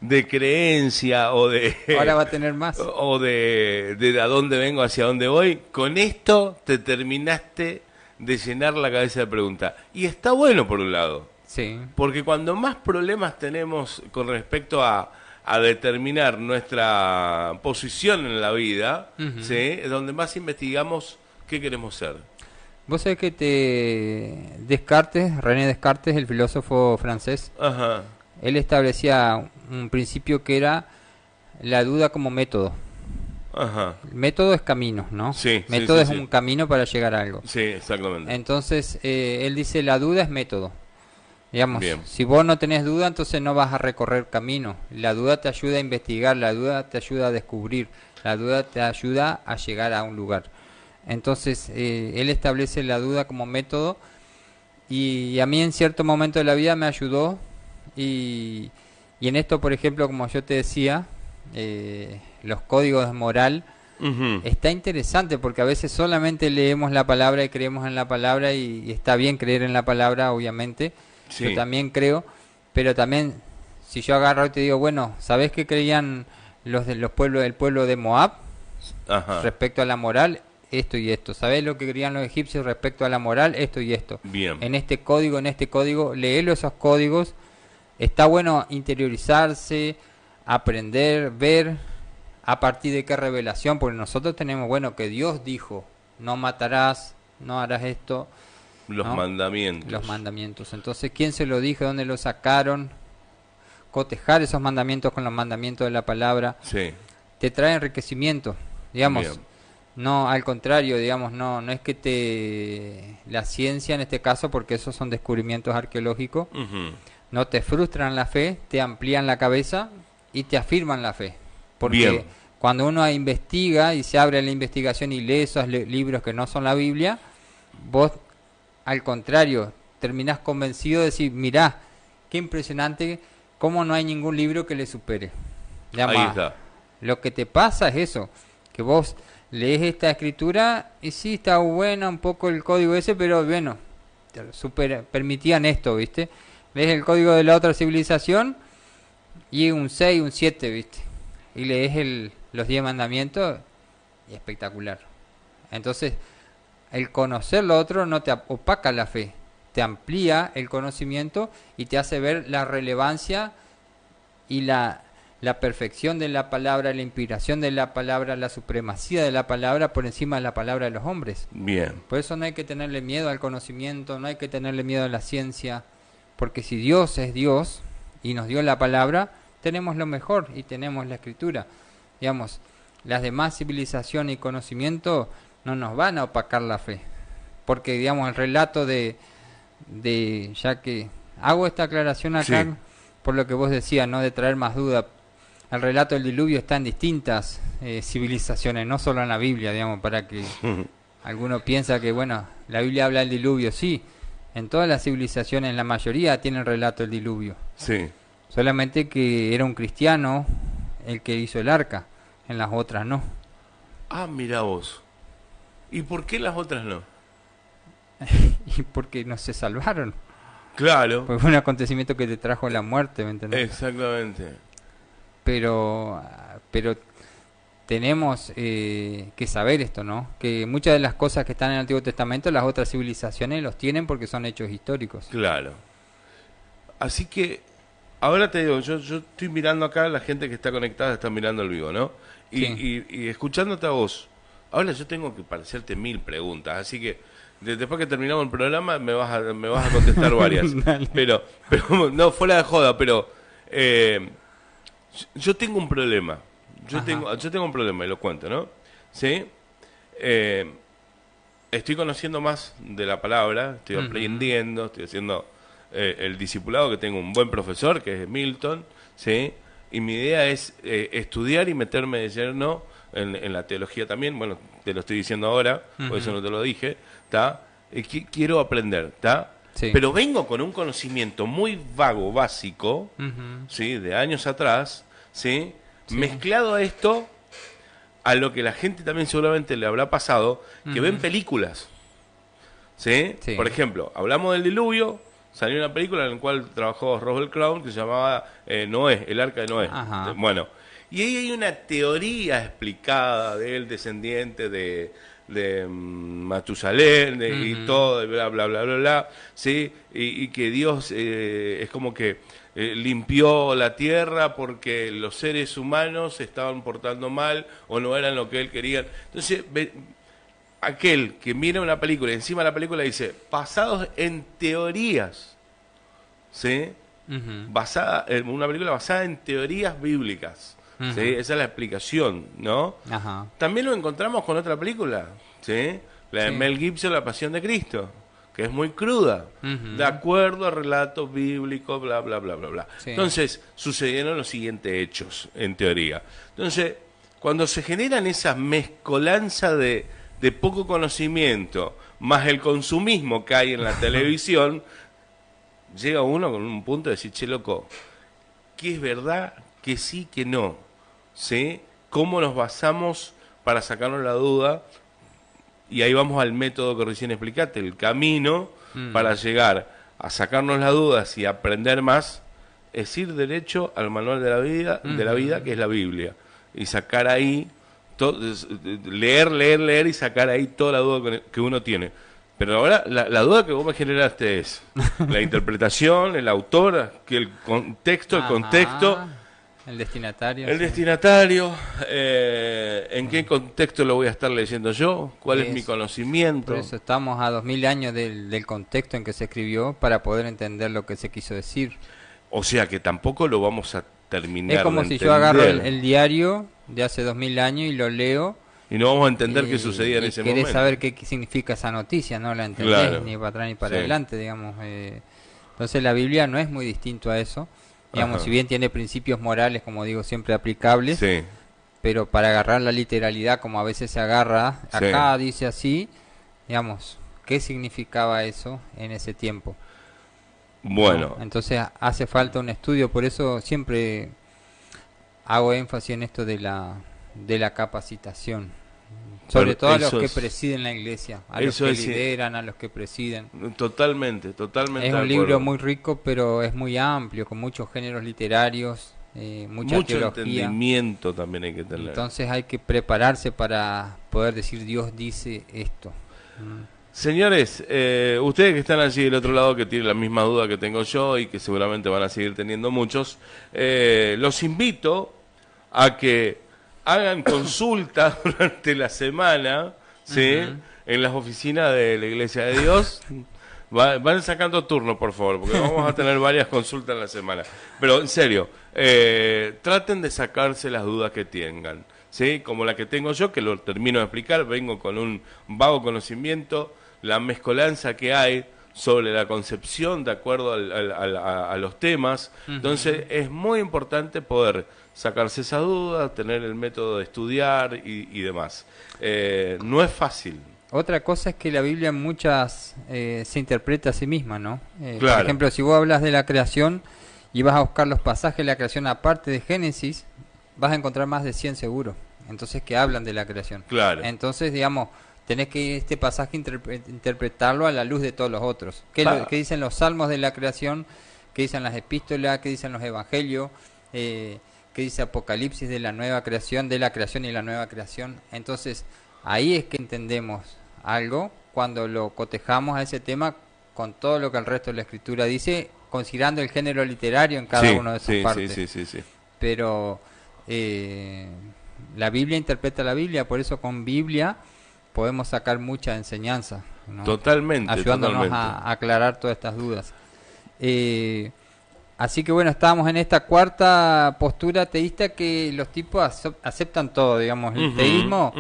de creencia o de... Ahora va a tener más. o de a dónde vengo, hacia dónde voy, con esto te terminaste de llenar la cabeza de preguntas. Y está bueno por un lado. Sí, Porque cuando más problemas tenemos con respecto a determinar nuestra posición en la vida, Ujú. ¿sí? Es donde más investigamos qué queremos ser. vos sabés que René Descartes, el filósofo francés, Ajá. él establecía un principio que era la duda como método. Ajá. El método es camino, ¿no? Sí, sí, método sí, es sí. un camino para llegar a algo. Sí, exactamente. Entonces, él dice la duda es método. Digamos, Bien. si vos no tenés duda, entonces no vas a recorrer camino. La duda te ayuda a investigar, la duda te ayuda a descubrir, la duda te ayuda a llegar a un lugar. Entonces, él establece la duda como método y a mí en cierto momento de la vida me ayudó y en esto, por ejemplo, como yo te decía, los códigos de moral Ujú. Está interesante porque a veces solamente leemos la palabra y creemos en la palabra y está bien creer en la palabra, obviamente. Yo Sí, también creo, pero también si yo agarro y te digo, bueno, ¿sabés qué creían los pueblos, el pueblo de Moab ajá, respecto a la moral? Esto y esto. ¿Sabés lo que creían los egipcios respecto a la moral? Esto y esto. bien, En este código, léelo esos códigos. Está bueno interiorizarse, aprender, ver a partir de qué revelación, porque nosotros tenemos, bueno, que Dios dijo, no matarás, no harás esto, los ¿no? Los mandamientos. mandamientos. Entonces, ¿quién se lo dijo? ¿Dónde lo sacaron? Cotejar esos mandamientos con los mandamientos de la palabra Sí, te trae enriquecimiento, bien, digamos. No, al contrario, digamos, no es que la ciencia en este caso, porque esos son descubrimientos arqueológicos, ujú, no te frustran la fe, te amplían la cabeza y te afirman la fe. bien, Porque cuando uno investiga y se abre la investigación y lee esos libros que no son la Biblia, vos al contrario terminás convencido de decir, mirá, qué impresionante, cómo no hay ningún libro que le supere. ahí Llama, está, lo que te pasa es eso, que vos lees esta escritura y sí está buena un poco el código ese, pero bueno, permitían esto, ¿viste? Lees el código de la otra civilización y un 6 un 7, ¿viste? Y lees los 10 mandamientos y espectacular. Entonces, el conocer lo otro no te opaca la fe, te amplía el conocimiento y te hace ver la relevancia y la perfección de la palabra, la inspiración de la palabra, la supremacía de la palabra por encima de la palabra de los hombres. bien, Por eso no hay que tenerle miedo al conocimiento, no hay que tenerle miedo a la ciencia, porque si Dios es Dios y nos dio la palabra, tenemos lo mejor y tenemos la escritura. Digamos, las demás civilización y conocimiento no nos van a opacar la fe, porque digamos el relato ya que hago esta aclaración acá sí, por lo que vos decías, no de traer más duda. El relato del diluvio está en distintas civilizaciones, no solo en la Biblia, digamos, para que alguno piensa que, bueno, la Biblia habla del diluvio, sí. En todas las civilizaciones, la mayoría tienen relato del diluvio. sí. Solamente que era un cristiano el que hizo el arca, en las otras no. Ah, mira vos. ¿Y por qué las otras no? Y porque no se salvaron. Claro, Porque fue un acontecimiento que te trajo la muerte, ¿me entendés? exactamente. Pero tenemos que saber esto, ¿no? Que muchas de las cosas que están en el Antiguo Testamento, las otras civilizaciones los tienen porque son hechos históricos. Claro. Así que, ahora te digo, yo estoy mirando acá, la gente que está conectada está mirando el vivo, ¿no? Sí. Y escuchándote a vos, ahora yo tengo que hacerte 1000 preguntas, así que después que terminamos el programa me vas a contestar varias. Dale. Pero no, fuera de joda, pero eh, yo tengo un problema. Ajá. Yo tengo un problema y lo cuento, ¿no? ¿Sí? Eh, Estoy conociendo más de la palabra, estoy Ujú. aprendiendo, estoy haciendo el discipulado, que tengo un buen profesor, que es Milton, ¿sí? Y mi idea es estudiar y meterme de lleno en la teología también, bueno, te lo estoy diciendo ahora, por eso Ujú. no te lo dije, ¿está? Quiero aprender, ¿está? Sí. Pero vengo con un conocimiento muy vago, básico, Ujú. ¿sí? De años atrás, ¿sí? Sí. Mezclado a esto, a lo que la gente también seguramente le habrá pasado, que ven Ujú. películas, ¿sí? Sí. Por ejemplo, hablamos del diluvio, salió una película en la cual trabajó Russell Crowe que se llamaba Noé, el arca de Noé. Ajá. Bueno, y ahí hay una teoría explicada del descendiente de Matusalén y Ujú. todo, y bla, bla, bla, bla, bla, ¿sí? Y que Dios es como que limpió la tierra porque los seres humanos se estaban portando mal o no eran lo que él quería. Entonces, aquel que mira una película y encima de la película dice, basados en teorías, ¿sí? Ujú. Una película basada en teorías bíblicas, ¿sí? Ujú. Esa es la explicación, ¿no? Ajá. También lo encontramos con otra película, ¿sí? La de Sí. Mel Gibson, La Pasión de Cristo, que es muy cruda, Ujú. de acuerdo a relatos bíblicos, bla, bla, bla, bla, bla. Sí. Entonces, sucedieron los siguientes hechos, en teoría. Entonces, cuando se generan esas mezcolanzas de poco conocimiento, más el consumismo que hay en la televisión, llega uno con un punto de decir, che, loco, ¿qué es verdad? ¿Qué sí, que no? ¿Sí? ¿Cómo nos basamos para sacarnos la duda, y ahí vamos al método que recién explicaste, el camino para llegar a sacarnos las dudas y aprender más, es ir derecho al manual de la vida, que es la Biblia, y sacar ahí, leer y sacar ahí toda la duda que uno tiene. Pero ahora la duda que vos me generaste es la interpretación, el autor, que el contexto, el destinatario. El destinatario, ¿en qué contexto lo voy a estar leyendo yo? ¿Cuál es mi conocimiento? Por eso estamos a 2000 años del contexto en que se escribió para poder entender lo que se quiso decir. O sea que tampoco lo vamos a terminar. Es como si yo agarro el diario de hace 2000 años y lo leo. Y no vamos a entender qué sucedía en ese momento. Querés saber qué significa esa noticia, no la entendés, claro, ni para atrás ni para adelante, digamos. Entonces la Biblia no es muy distinto a eso. Digamos, si bien tiene principios morales, como digo, siempre aplicables, sí, pero para agarrar la literalidad, como a veces se agarra, acá dice así, digamos, ¿qué significaba eso en ese tiempo? Bueno. ¿No? Entonces hace falta un estudio, por eso siempre hago énfasis en esto de la capacitación. Sobre todo a los que presiden la iglesia, a los que lideran, a los que presiden. Totalmente. Es un libro muy rico, pero es muy amplio, con muchos géneros literarios, mucho teología. Entendimiento también hay que tener. Entonces hay que prepararse para poder decir Dios dice esto. Señores, ustedes que están allí del otro lado, que tienen la misma duda que tengo yo y que seguramente van a seguir teniendo muchos, los invito a que hagan consulta durante la semana, ¿sí? En las oficinas de la Iglesia de Dios. Van sacando turno, por favor, porque vamos a tener varias consultas en la semana. Pero en serio, traten de sacarse las dudas que tengan, ¿sí? Como la que tengo yo, que lo termino de explicar, vengo con un vago conocimiento, la mezcolanza que hay sobre la concepción de acuerdo a los temas. Entonces es muy importante poder sacarse esa duda, tener el método de estudiar y demás. No es fácil. Otra cosa es que la Biblia en muchas se interpreta a sí misma, ¿no? Claro. Por ejemplo, si vos hablas de la creación y vas a buscar los pasajes de la creación aparte de Génesis, vas a encontrar más de 100 seguro. Entonces, que hablan de la creación. Claro. Entonces, digamos, tenés que este pasaje interpretarlo a la luz de todos los otros. ¿Qué dicen los salmos de la creación? ¿Qué dicen las epístolas? ¿Qué dicen los evangelios? ¿Qué dice Apocalipsis de la nueva creación, de la creación y la nueva creación? Entonces, ahí es que entendemos algo cuando lo cotejamos a ese tema con todo lo que el resto de la Escritura dice, considerando el género literario en cada uno de esas partes. Sí. Pero la Biblia interpreta la Biblia, por eso con Biblia podemos sacar mucha enseñanza, ¿no? Totalmente. Ayudándonos a aclarar todas estas dudas. Así que bueno, estábamos en esta cuarta postura teísta que los tipos aceptan todo, digamos, el teísmo.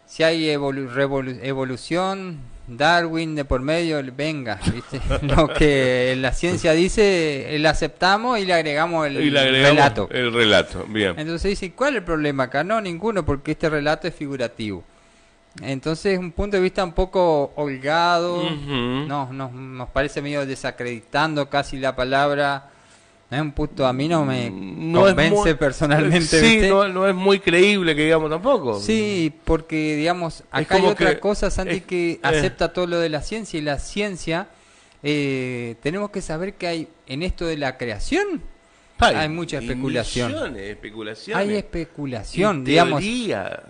Si hay evolución, Darwin de por medio, venga, ¿viste? Lo que la ciencia dice, le aceptamos y le agregamos relato. El relato, bien. Entonces dice, ¿cuál es el problema acá? No, ninguno, porque este relato es figurativo. Entonces, un punto de vista un poco holgado, nos parece medio desacreditando casi la palabra. No es un punto, a mí no me convence personalmente. Sí, no es muy creíble que digamos tampoco. Sí, porque digamos, acá hay otra cosa, Santi, que acepta todo lo de la ciencia, y la ciencia, tenemos que saber que hay en esto de la creación, hay mucha especulación. Hay especulación, digamos.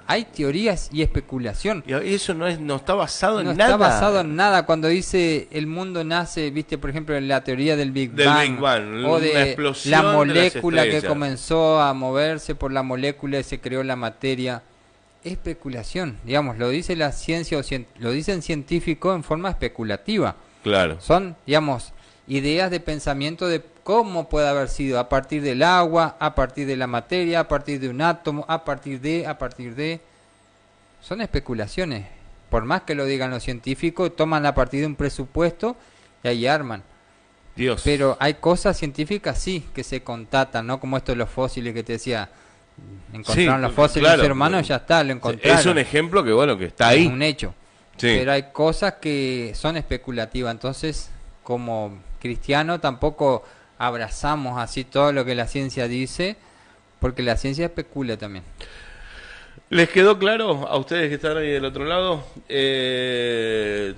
Hay teorías y especulación. Y eso no está basado en nada. No está basado en nada. Cuando dice el mundo nace, viste, por ejemplo, en la teoría del Big Bang, o de la molécula que comenzó a moverse por la molécula y se creó la materia. Especulación, digamos, lo dice la ciencia, lo dicen científicos en forma especulativa. Claro. Son, digamos, ideas de pensamiento de cómo puede haber sido a partir del agua, a partir de la materia, a partir de un átomo, a partir de... Son especulaciones. Por más que lo digan los científicos, toman a partir de un presupuesto y ahí arman. Dios. Pero hay cosas científicas, sí, que se contatan, ¿no? Como esto de los fósiles que te decía, encontraron los fósiles del ser humano, ya está, lo encontraron. Es un ejemplo que, bueno, que está ahí. Es un hecho. Sí. Pero hay cosas que son especulativas, entonces, como cristiano tampoco abrazamos así todo lo que la ciencia dice, porque la ciencia especula también. ¿Les quedó claro a ustedes que están ahí del otro lado?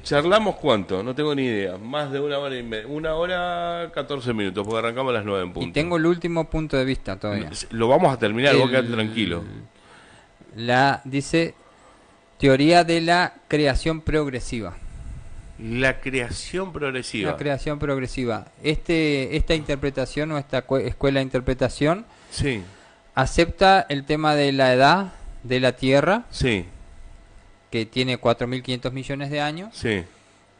¿Charlamos cuánto? No tengo ni idea. Más de 1 hora y media. 1 hora 14 minutos, porque arrancamos a las 9 en punto. Y tengo el último punto de vista todavía. Lo vamos a terminar, vos quedate tranquilo. Dice teoría de la creación progresiva. La creación progresiva. La creación progresiva. Esta interpretación o esta escuela de interpretación Sí, acepta el tema de la edad de la Tierra, sí, que tiene 4.500 millones de años. sí.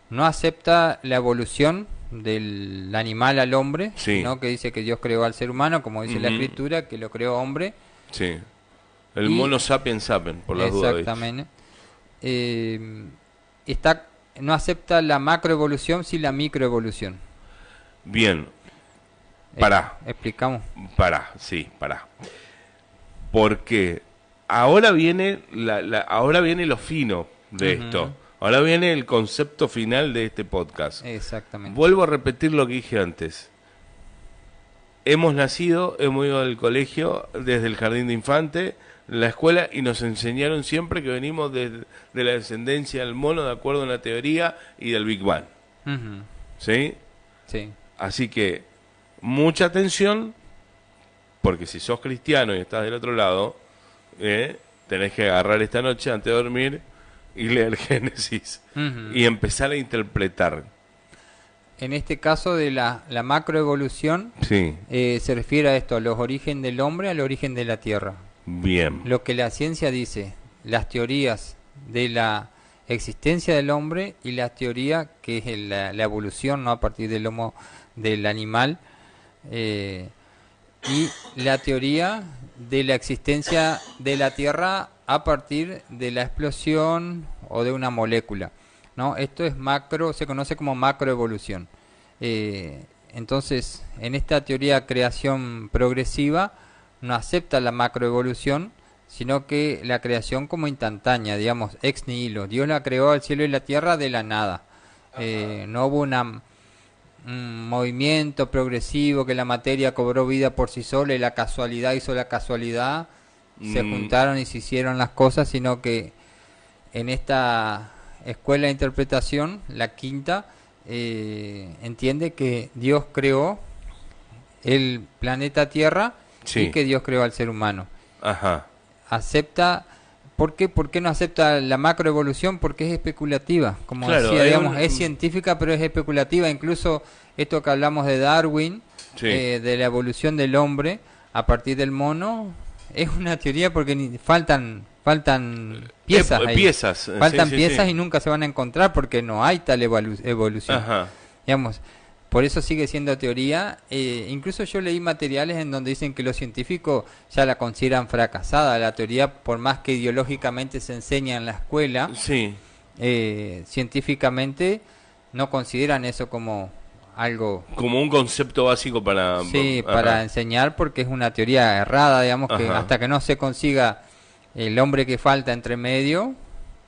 No acepta la evolución del animal al hombre, Sí. sino que dice que Dios creó al ser humano, como dice la Ujú. Escritura, que lo creó hombre. Sí. El Y- mono sapiens por las dudas. ¿viste? Exactamente. No acepta la macroevolución, sí la microevolución. Bien, Pará. Explicamos. pará. Porque ahora viene ahora viene lo fino de Ujú. esto. Ahora viene el concepto final de este podcast. Exactamente. Vuelvo a repetir lo que dije antes. Hemos nacido, hemos ido al colegio desde el jardín de infante, la escuela, y nos enseñaron siempre que venimos de la descendencia del mono de acuerdo a una teoría y del Big Bang. Ujú. ¿Sí? Sí. Así que mucha atención, porque si sos cristiano y estás del otro lado, tenés que agarrar esta noche antes de dormir y leer Génesis Ujú. y empezar a interpretar. En este caso de la macroevolución, Sí, se refiere a esto, a los orígenes del hombre, al origen de la Tierra. bien. Lo que la ciencia dice, las teorías de la existencia del hombre y la teoría que es la evolución, no a partir del animal, y la teoría de la existencia de la Tierra a partir de la explosión o de una molécula, ¿no? Esto es se conoce como macroevolución. Entonces, en esta teoría de creación progresiva no acepta la macroevolución, sino que la creación como instantánea, digamos, ex nihilo. Dios la creó al cielo y la tierra de la nada. No hubo un movimiento progresivo que la materia cobró vida por sí sola y la casualidad hizo la casualidad, se juntaron y se hicieron las cosas, sino que en esta escuela de interpretación, la quinta, entiende que Dios creó el planeta Tierra Sí. y que Dios creó al ser humano. Ajá. Acepta, ¿por qué no acepta la macroevolución? Porque es especulativa, como Claro, decía, hay digamos, un- es científica pero es especulativa. Incluso esto que hablamos de Darwin, Sí. de la evolución del hombre a partir del mono, es una teoría porque faltan piezas ahí. Piezas. Faltan Sí, sí, piezas sí. y nunca se van a encontrar porque no hay tal evolución. Ajá. Digamos, por eso sigue siendo teoría. Incluso yo leí materiales en donde dicen que los científicos ya la consideran fracasada. La teoría, por más que ideológicamente se enseña en la escuela, Sí. científicamente no consideran eso como algo, Como un concepto básico para... sí, Ajá. para enseñar, porque es una teoría errada, digamos, que Ajá. hasta que no se consiga el hombre que falta entre medio,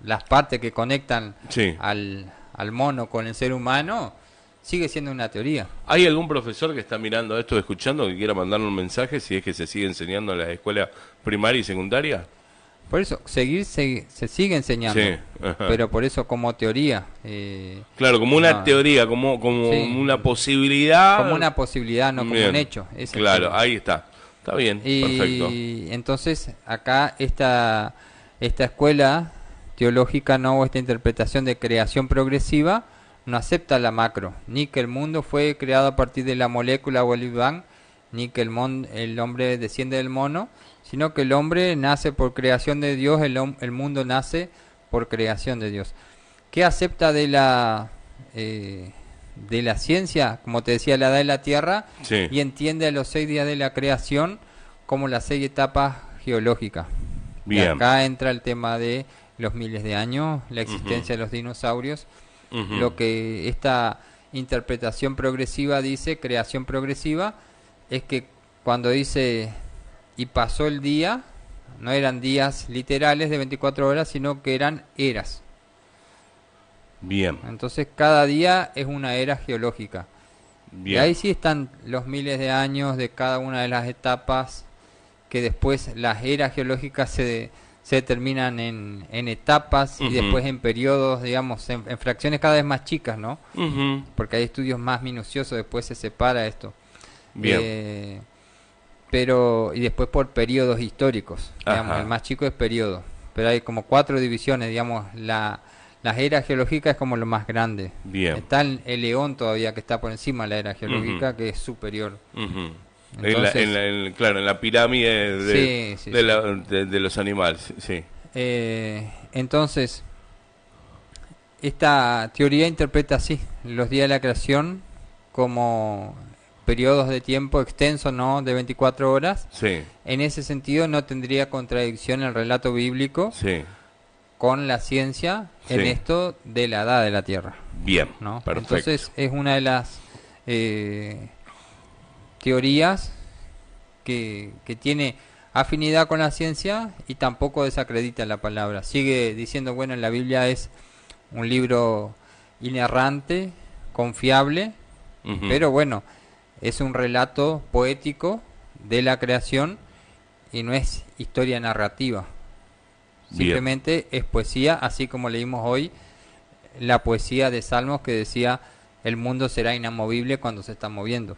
las partes que conectan Sí. al mono con el ser humano, sigue siendo una teoría. ¿Hay algún profesor que está mirando esto, escuchando, que quiera mandarle un mensaje si es que se sigue enseñando en las escuelas primaria y secundaria? Por eso, se sigue enseñando, Sí, ajá. pero por eso como teoría, Claro, como una no. teoría, como Sí. una posibilidad. como una posibilidad, no como Bien. un hecho. Ese es el Claro, tema. ahí está. Está bien, perfecto. Y entonces acá esta escuela teológica, no, o esta interpretación de creación progresiva, no acepta la macro, ni que el mundo fue creado a partir de la molécula o el Big Bang, ni que el hombre desciende del mono, sino que el hombre nace por creación de Dios, el mundo nace por creación de Dios. ¿Qué acepta de la ciencia? Como te decía, la edad de la Tierra, Sí. y entiende a los 6 días de la creación como las 6 etapas geológicas. Y Bien. acá entra el tema de los miles de años, la existencia de los dinosaurios, Ujú. lo que esta interpretación progresiva dice, creación progresiva, es que cuando dice y pasó el día, no eran días literales de 24 horas, sino que eran eras. Bien, Entonces cada día es una era geológica. Y bien. ahí sí están los miles de años de cada una de las etapas, que después las eras geológicas se se determinan en etapas y después en periodos, digamos, en fracciones cada vez más chicas, ¿no? Porque hay estudios más minuciosos, después se separa esto. Bien. Y después por periodos históricos, digamos, el más chico es periodo, pero hay como 4 divisiones, digamos, las eras geológicas es como lo más grande. Bien. Está el León todavía que está por encima de la era geológica, que es superior. Entonces, claro, en la pirámide de los animales, sí. Entonces, esta teoría interpreta así los días de la creación como periodos de tiempo extensos, ¿no? De 24 horas. Sí. En ese sentido no tendría contradicción el relato bíblico con la ciencia en esto de la edad de la Tierra. Bien, ¿no? perfecto. Entonces es una de las teorías que tiene afinidad con la ciencia y tampoco desacredita la palabra. Sigue diciendo, bueno, la Biblia es un libro inerrante, confiable, pero bueno, es un relato poético de la creación y no es historia narrativa. Simplemente es poesía, así como leímos hoy la poesía de Salmos que decía el mundo será inamovible cuando se está moviendo.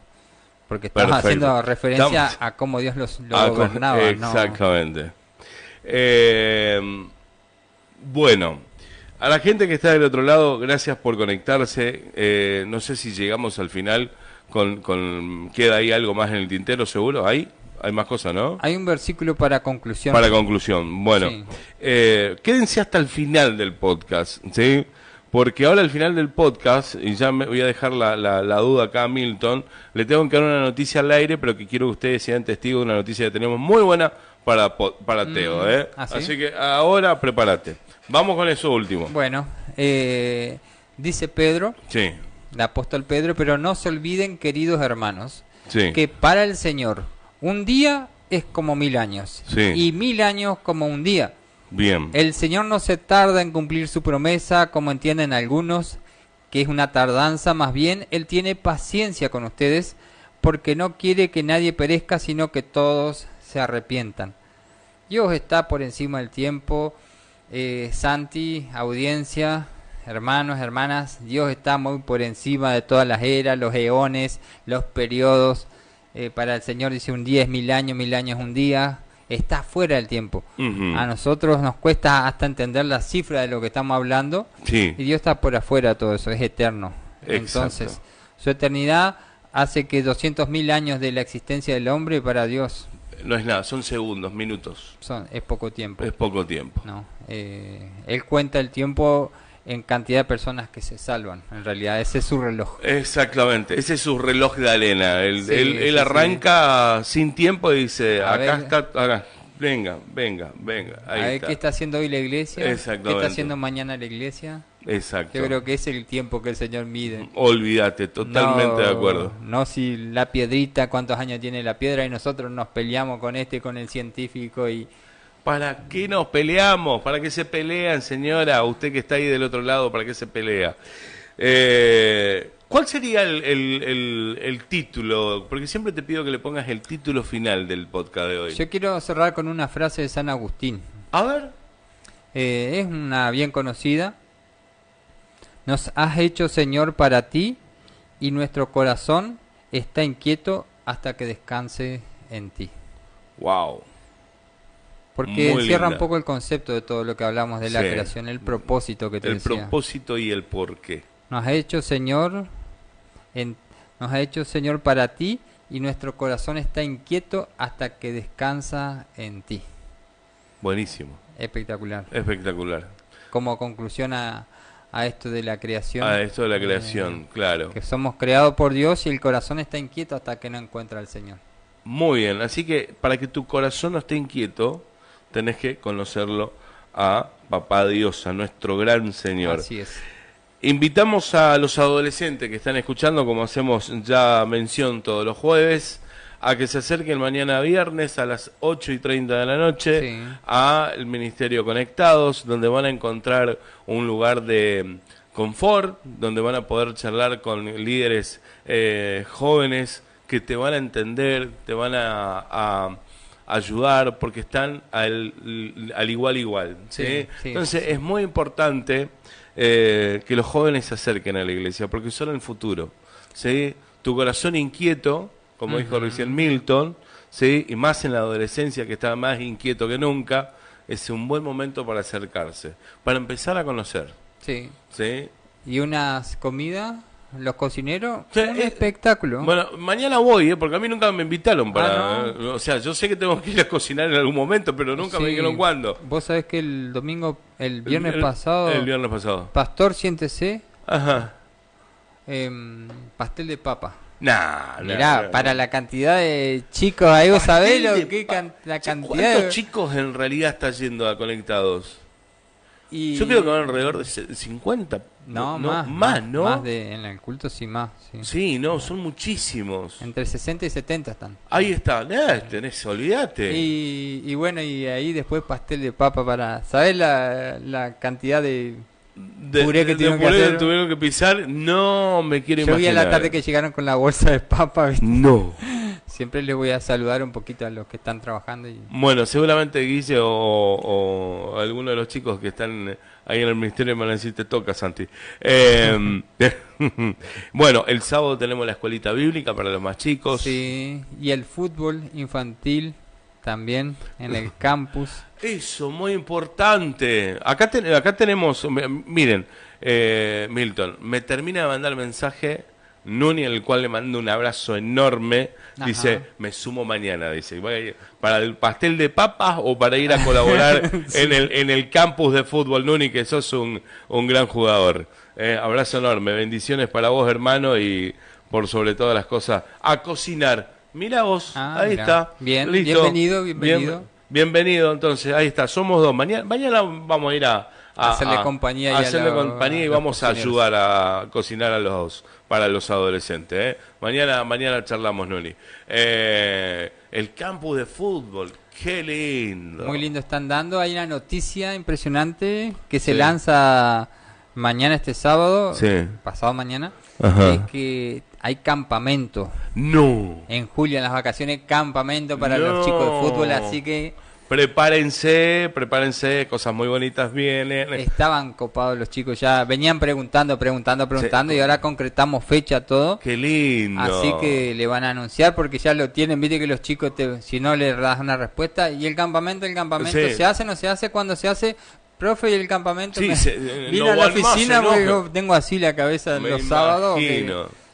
Porque estamos haciendo referencia a cómo Dios lo gobernaba. Exactamente. Bueno, a la gente que está del otro lado, gracias por conectarse. No sé si llegamos al final queda ahí algo más en el tintero, seguro. Hay más cosas, ¿no? Hay un versículo para conclusión. Para conclusión. Bueno, quédense hasta el final del podcast, ¿sí? Porque ahora al final del podcast, y ya me voy a dejar la duda acá a Milton, le tengo que dar una noticia al aire, pero que quiero que ustedes sean testigos de una noticia que tenemos muy buena para Teo, ¿eh? Así que ahora prepárate. Vamos con eso último. Bueno, dice Pedro, el apóstol Pedro, pero no se olviden, queridos hermanos, que para el Señor un día es como 1000 años, y 1000 años como un día. Bien. El Señor no se tarda en cumplir su promesa, como entienden algunos, que es una tardanza. Más bien, Él tiene paciencia con ustedes, porque no quiere que nadie perezca, sino que todos se arrepientan. Dios está por encima del tiempo. Santi, audiencia, hermanos, hermanas, Dios está muy por encima de todas las eras, los eones, los periodos. Para el Señor dice un día es 1000 años un día. Está fuera del tiempo. A nosotros nos cuesta hasta entender la cifra de lo que estamos hablando. Y Dios está por afuera de todo eso, es eterno. Entonces, su eternidad hace que 200.000 años de la existencia del hombre para Dios no es nada, son segundos, minutos. Es poco tiempo. Es poco tiempo. ¿No? Él cuenta el tiempo en cantidad de personas que se salvan. En realidad, ese es su reloj. Exactamente, ese es su reloj de arena. Él arranca sin tiempo y dice, acá, venga. Ahí a ver está. qué está haciendo hoy la iglesia. Exactamente. ¿Qué está haciendo mañana la iglesia? Exacto. Yo creo que es el tiempo que el Señor mide. Olvídate, totalmente de acuerdo. No si la piedrita, cuántos años tiene la piedra y nosotros nos peleamos con con el científico y... ¿Para qué nos peleamos? ¿Para qué se pelean, señora? Usted que está ahí del otro lado, ¿para qué se pelea? ¿Cuál sería el título? Porque siempre te pido que le pongas el título final del podcast de hoy. Yo quiero cerrar con una frase de San Agustín. A ver. Es una bien conocida. Nos has hecho, Señor, para ti, y nuestro corazón está inquieto hasta que descanse en ti. Wow. Porque encierra un poco el concepto de todo lo que hablamos de la creación, el propósito que te decía. El propósito y el porqué. Nos ha hecho, Señor, para ti, y nuestro corazón está inquieto hasta que descansa en ti. Buenísimo. Espectacular. Espectacular. Como conclusión a esto de la creación. A esto de la creación, claro. Que somos creados por Dios y el corazón está inquieto hasta que no encuentra al Señor. Muy bien, así que para que tu corazón no esté inquieto, tenés que conocerlo a Papá Dios, a nuestro gran Señor. Así es. Invitamos a los adolescentes que están escuchando, como hacemos ya mención todos los jueves, a que se acerquen mañana viernes a las 8:30 de la noche al Ministerio Conectados, donde van a encontrar un lugar de confort, donde van a poder charlar con líderes jóvenes que te van a entender, te van a ayudar, porque están al igual, ¿sí? Sí, sí, Entonces sí. es muy importante que los jóvenes se acerquen a la iglesia, porque son el futuro, ¿sí? Tu corazón inquieto, como dijo recién Milton, ¿sí? Y más en la adolescencia, que está más inquieto que nunca, es un buen momento para acercarse, para empezar a conocer, Sí. ¿sí? Y unas comidas, los cocineros, Sí, un espectáculo. Bueno, mañana voy, porque a mí nunca me invitaron para... ¿no? O sea, yo sé que tengo que ir a cocinar en algún momento, pero nunca me Sí. dijeron cuándo. Vos sabés que el domingo, el viernes El- pasado, El viernes pasado. Pastor, siéntese, Ajá. pastel de papa. Nah, Mirá, para la cantidad de chicos, ahí vos sabés la cantidad ¿Cuántos de... chicos en realidad está yendo a Conectados? Y... Yo creo que van alrededor de 50. No, ¿no? más, ¿no? Más en el culto sí, más. Sí. Sí, no, son muchísimos. Entre 60 y 70 están. Ahí está, tenés, olvídate. Y bueno, y ahí después pastel de papa para... ¿Sabés la cantidad de puré que tuvieron que puré hacer? tuvieron que pisar, no me quiero Yo vi a imaginar. la tarde que llegaron con la bolsa de papa, ¿viste? No. Siempre les voy a saludar un poquito a los que están trabajando. Bueno, seguramente Guille o alguno de los chicos que están ahí en el ministerio me van a decir, te toca, Santi. Bueno, el sábado tenemos la escuelita bíblica para los más chicos. Sí, y el fútbol infantil también en el campus. Eso, muy importante. Acá tenemos, miren, Milton, me termina de mandar mensaje Nuni, en el cual le mando un abrazo enorme. Ajá. Dice, me sumo mañana, dice, voy a ir para el pastel de papas o para ir a colaborar Sí. en el campus de fútbol, Nuni, que sos un gran jugador. Abrazo enorme, bendiciones para vos, hermano, y por sobre todas las cosas, a cocinar. Mira vos, ahí Mirá. está. Bien, Listo. bienvenido. Bienvenido, entonces, ahí está, somos dos. Mañana vamos a ir a Hacerle compañía y a hacerle los- compañía y a los vamos a cocineros. ayudar a cocinar para los adolescentes. Mañana charlamos, Nuni. El campus de fútbol, qué lindo. Muy lindo están dando. Hay una noticia impresionante que se Sí. lanza mañana, este sábado, Sí. pasado mañana, Ajá. es que hay campamento. No. En julio, en las vacaciones, campamento para No. los chicos de fútbol, así que Prepárense, cosas muy bonitas vienen. estaban copados los chicos, ya venían preguntando Sí. y ahora concretamos fecha, todo. Qué lindo. Así que le van a anunciar porque ya lo tienen, viste que los chicos, si no le das una respuesta, y el campamento, Sí. ¿se hace o no se hace? Cuando se hace, profe, y el campamento, Sí, vine no a la van más, oficina se porque enoja. yo tengo así la cabeza Me los sábados. imagino.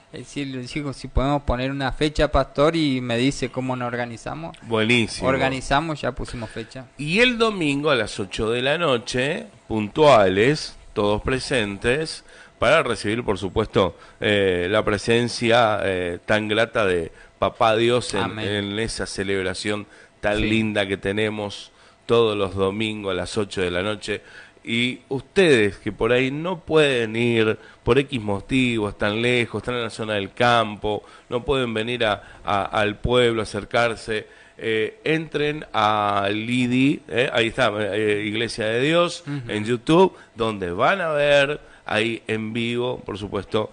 Si podemos poner una fecha, pastor, y me dice cómo nos organizamos. Buenísimo. Organizamos, ya pusimos fecha. Y el domingo a las 8 de la noche, puntuales, todos presentes, para recibir, por supuesto, la presencia tan grata de Papá Dios Amén. en esa celebración tan Sí. linda que tenemos todos los domingos a las 8 de la noche. Y ustedes que por ahí no pueden ir por X motivos, están lejos, están en la zona del campo, no pueden venir al pueblo, acercarse, entren a Lidi, ahí está, Iglesia de Dios, en YouTube, donde van a ver ahí en vivo, por supuesto,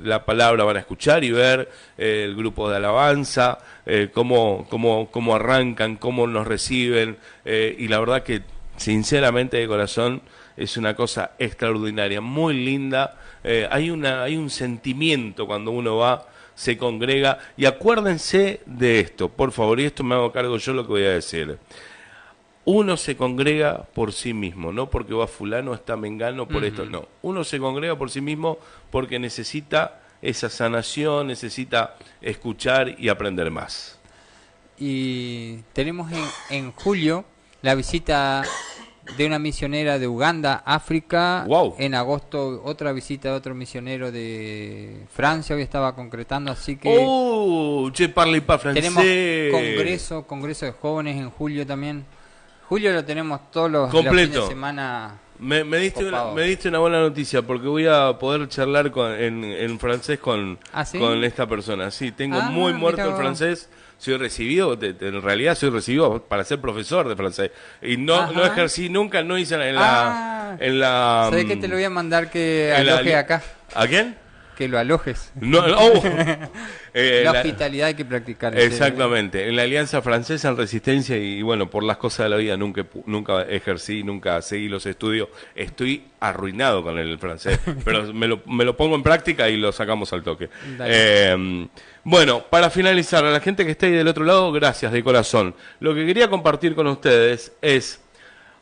la palabra, van a escuchar y ver el grupo de alabanza, cómo arrancan, cómo nos reciben, y la verdad que sinceramente de corazón es una cosa extraordinaria, muy linda. Hay un sentimiento cuando uno va, se congrega, y acuérdense de esto, por favor, y esto me hago cargo yo lo que voy a decir. Uno se congrega por sí mismo, no porque va fulano, está mengano, por esto, no. Uno se congrega por sí mismo porque necesita esa sanación, necesita escuchar y aprender más. Y tenemos en julio la visita de una misionera de Uganda, África. Wow. En agosto otra visita de otro misionero de Francia, hoy estaba concretando, así que Je parle pas français. tenemos congreso de jóvenes en julio también. Julio lo tenemos todos los fines Completo. de semana. Me diste Copado. me diste una buena noticia porque voy a poder charlar en francés con ¿Sí? con esta persona. Sí, tengo Ah, muy muerto mira el vos. francés. Soy recibido, en realidad soy recibido para ser profesor de francés. Y no Ajá. ejercí nunca, no hice en Ah. la... ¿Sabés que te lo voy a mandar que en la- aloje acá? ¿A quién? que lo alojes. No, La hospitalidad hay que practicar. Exactamente. En la Alianza Francesa en Resistencia y bueno, por las cosas de la vida nunca ejercí, nunca seguí los estudios. Estoy arruinado con el francés, pero me lo pongo en práctica y lo sacamos al toque. Bueno, para finalizar, a la gente que está ahí del otro lado, gracias de corazón. Lo que quería compartir con ustedes es,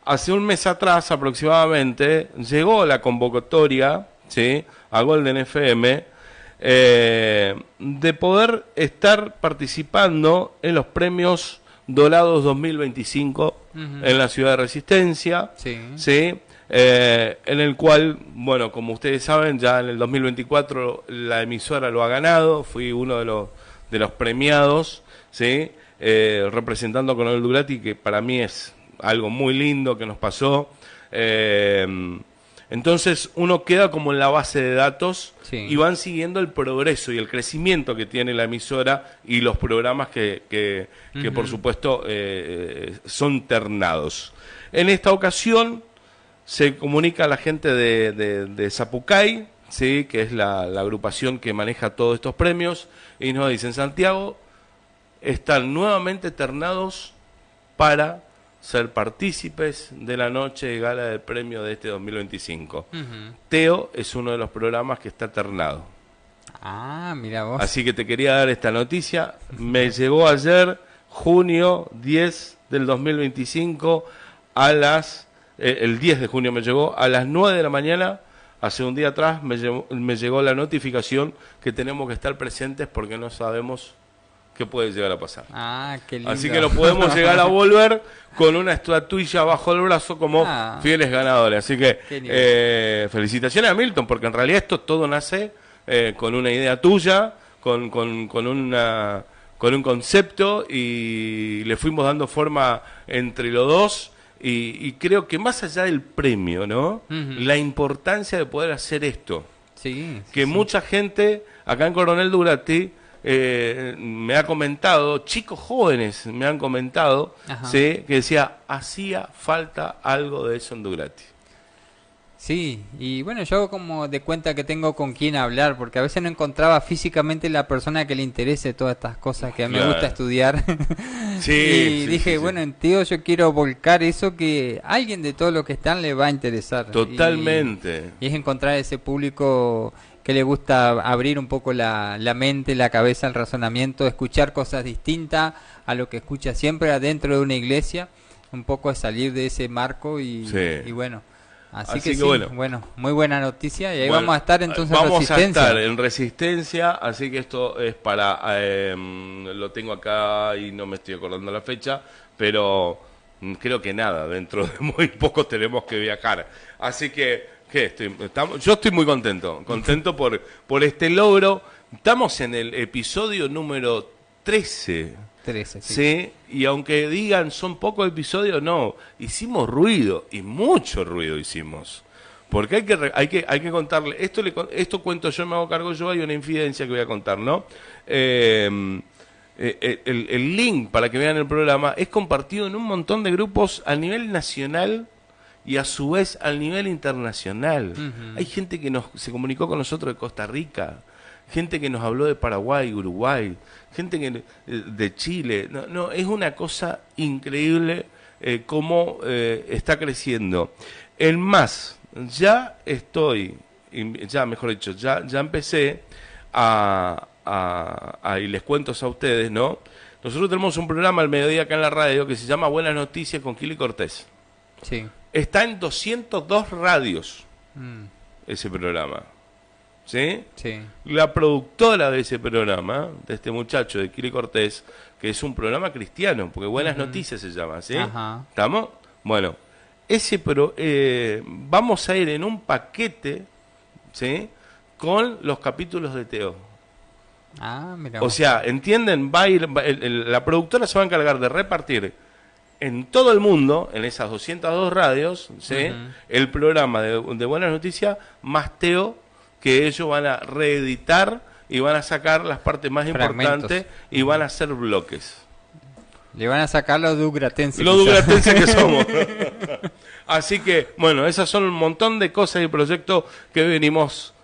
hace un mes atrás aproximadamente, llegó la convocatoria, ¿sí?, a Golden FM, de poder estar participando en los premios Dorados 2025 en la ciudad de Resistencia, ¿sí? En el cual, bueno, como ustedes saben, ya en el 2024 la emisora lo ha ganado, fui uno de los premiados, ¿sí? Representando a Coronel Dugrati, que para mí es algo muy lindo que nos pasó. Entonces uno queda como en la base de datos y van siguiendo el progreso y el crecimiento que tiene la emisora y los programas que por supuesto son ternados. En esta ocasión se comunica a la gente de Zapucay, ¿sí?, que es la agrupación que maneja todos estos premios, y nos dicen: Santiago, están nuevamente ternados para ser partícipes de la noche de gala del premio de este 2025. Teo es uno de los programas que está ternado. Ah, mira vos. Así que te quería dar esta noticia. Me llegó ayer, junio 10 del 2025, el 10 de junio me llegó, a las 9 de la mañana, hace un día atrás, me llegó la notificación que tenemos que estar presentes porque no sabemos qué puede llegar a pasar. Ah, qué lindo. Así que nos podemos llegar a volver con una estatuilla bajo el brazo como fieles ganadores. Así que felicitaciones a Milton, porque en realidad esto todo nace con una idea tuya, con un concepto, y le fuimos dando forma entre los dos. Y creo que más allá del premio, ¿no? La importancia de poder hacer esto. Mucha gente acá en Coronel Dugrati me ha comentado, chicos jóvenes me han comentado, ¿sí?, que decía, hacía falta algo de eso en Dugrati. Sí, y bueno, yo hago como de cuenta que tengo con quién hablar, porque a veces no encontraba físicamente la persona que le interese todas estas cosas que a mí me gusta estudiar. Y dije, bueno, en Teo yo quiero volcar eso que a alguien de todos los que están le va a interesar. Totalmente. Y es encontrar ese público que le gusta abrir un poco la mente, la cabeza, el razonamiento, escuchar cosas distintas a lo que escucha siempre adentro de una iglesia, un poco a salir de ese marco y bueno. Así que bueno, muy buena noticia, y ahí vamos a estar entonces en Resistencia. Vamos a estar en Resistencia, así que esto es para, lo tengo acá y no me estoy acordando la fecha, pero creo que nada, dentro de muy poco tenemos que viajar. Así que, yo estoy muy contento por este logro. Estamos en el episodio número 13. Sí, y aunque digan son pocos episodios, no, hicimos ruido, y mucho ruido hicimos, porque hay que contarle, esto cuento yo, me hago cargo yo, hay una infidencia que voy a contar, ¿no? El link para que vean el programa es compartido en un montón de grupos a nivel nacional y a su vez al nivel internacional. Hay gente que se comunicó con nosotros de Costa Rica, gente que nos habló de Paraguay, Uruguay, gente de Chile. No, es una cosa increíble cómo está creciendo. El más, ya empecé y les cuento a ustedes, ¿no? Nosotros tenemos un programa al mediodía acá en la radio que se llama Buenas Noticias con Kili Cortés. Sí. Está en 202 radios ese programa. ¿Sí? La productora de ese programa, de este muchacho, de Kili Cortés, que es un programa cristiano, porque Buenas Noticias se llama, ¿sí? ¿Estamos? Bueno, vamos a ir en un paquete, ¿sí?, con los capítulos de Teo. O sea, ¿entienden? La productora se va a encargar de repartir en todo el mundo, en esas 202 radios, ¿sí?, el programa de Buenas Noticias, más Teo, que ellos van a reeditar y van a sacar las partes más importantes y van a hacer bloques. Le van a sacar los dugratenses. Los dugratenses que somos. Así que, bueno, esas son un montón de cosas y proyectos que venimos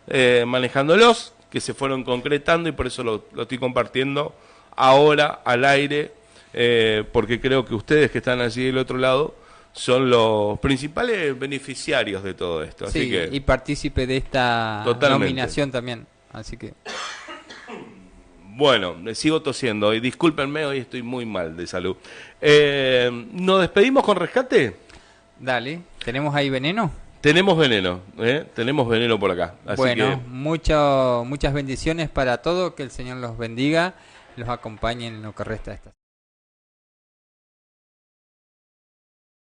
manejándolos, que se fueron concretando y por eso lo estoy compartiendo ahora al aire, porque creo que ustedes que están allí del otro lado son los principales beneficiarios de todo esto. Así Sí, que, y partícipe de esta totalmente. nominación también. Así que Bueno, me sigo tosiendo hoy, discúlpenme, hoy estoy muy mal de salud. ¿Nos despedimos con rescate? dale, ¿tenemos ahí veneno? Tenemos veneno por acá. Así Bueno, que muchas bendiciones para todos, que el Señor los bendiga, los acompañe en lo que resta de esta.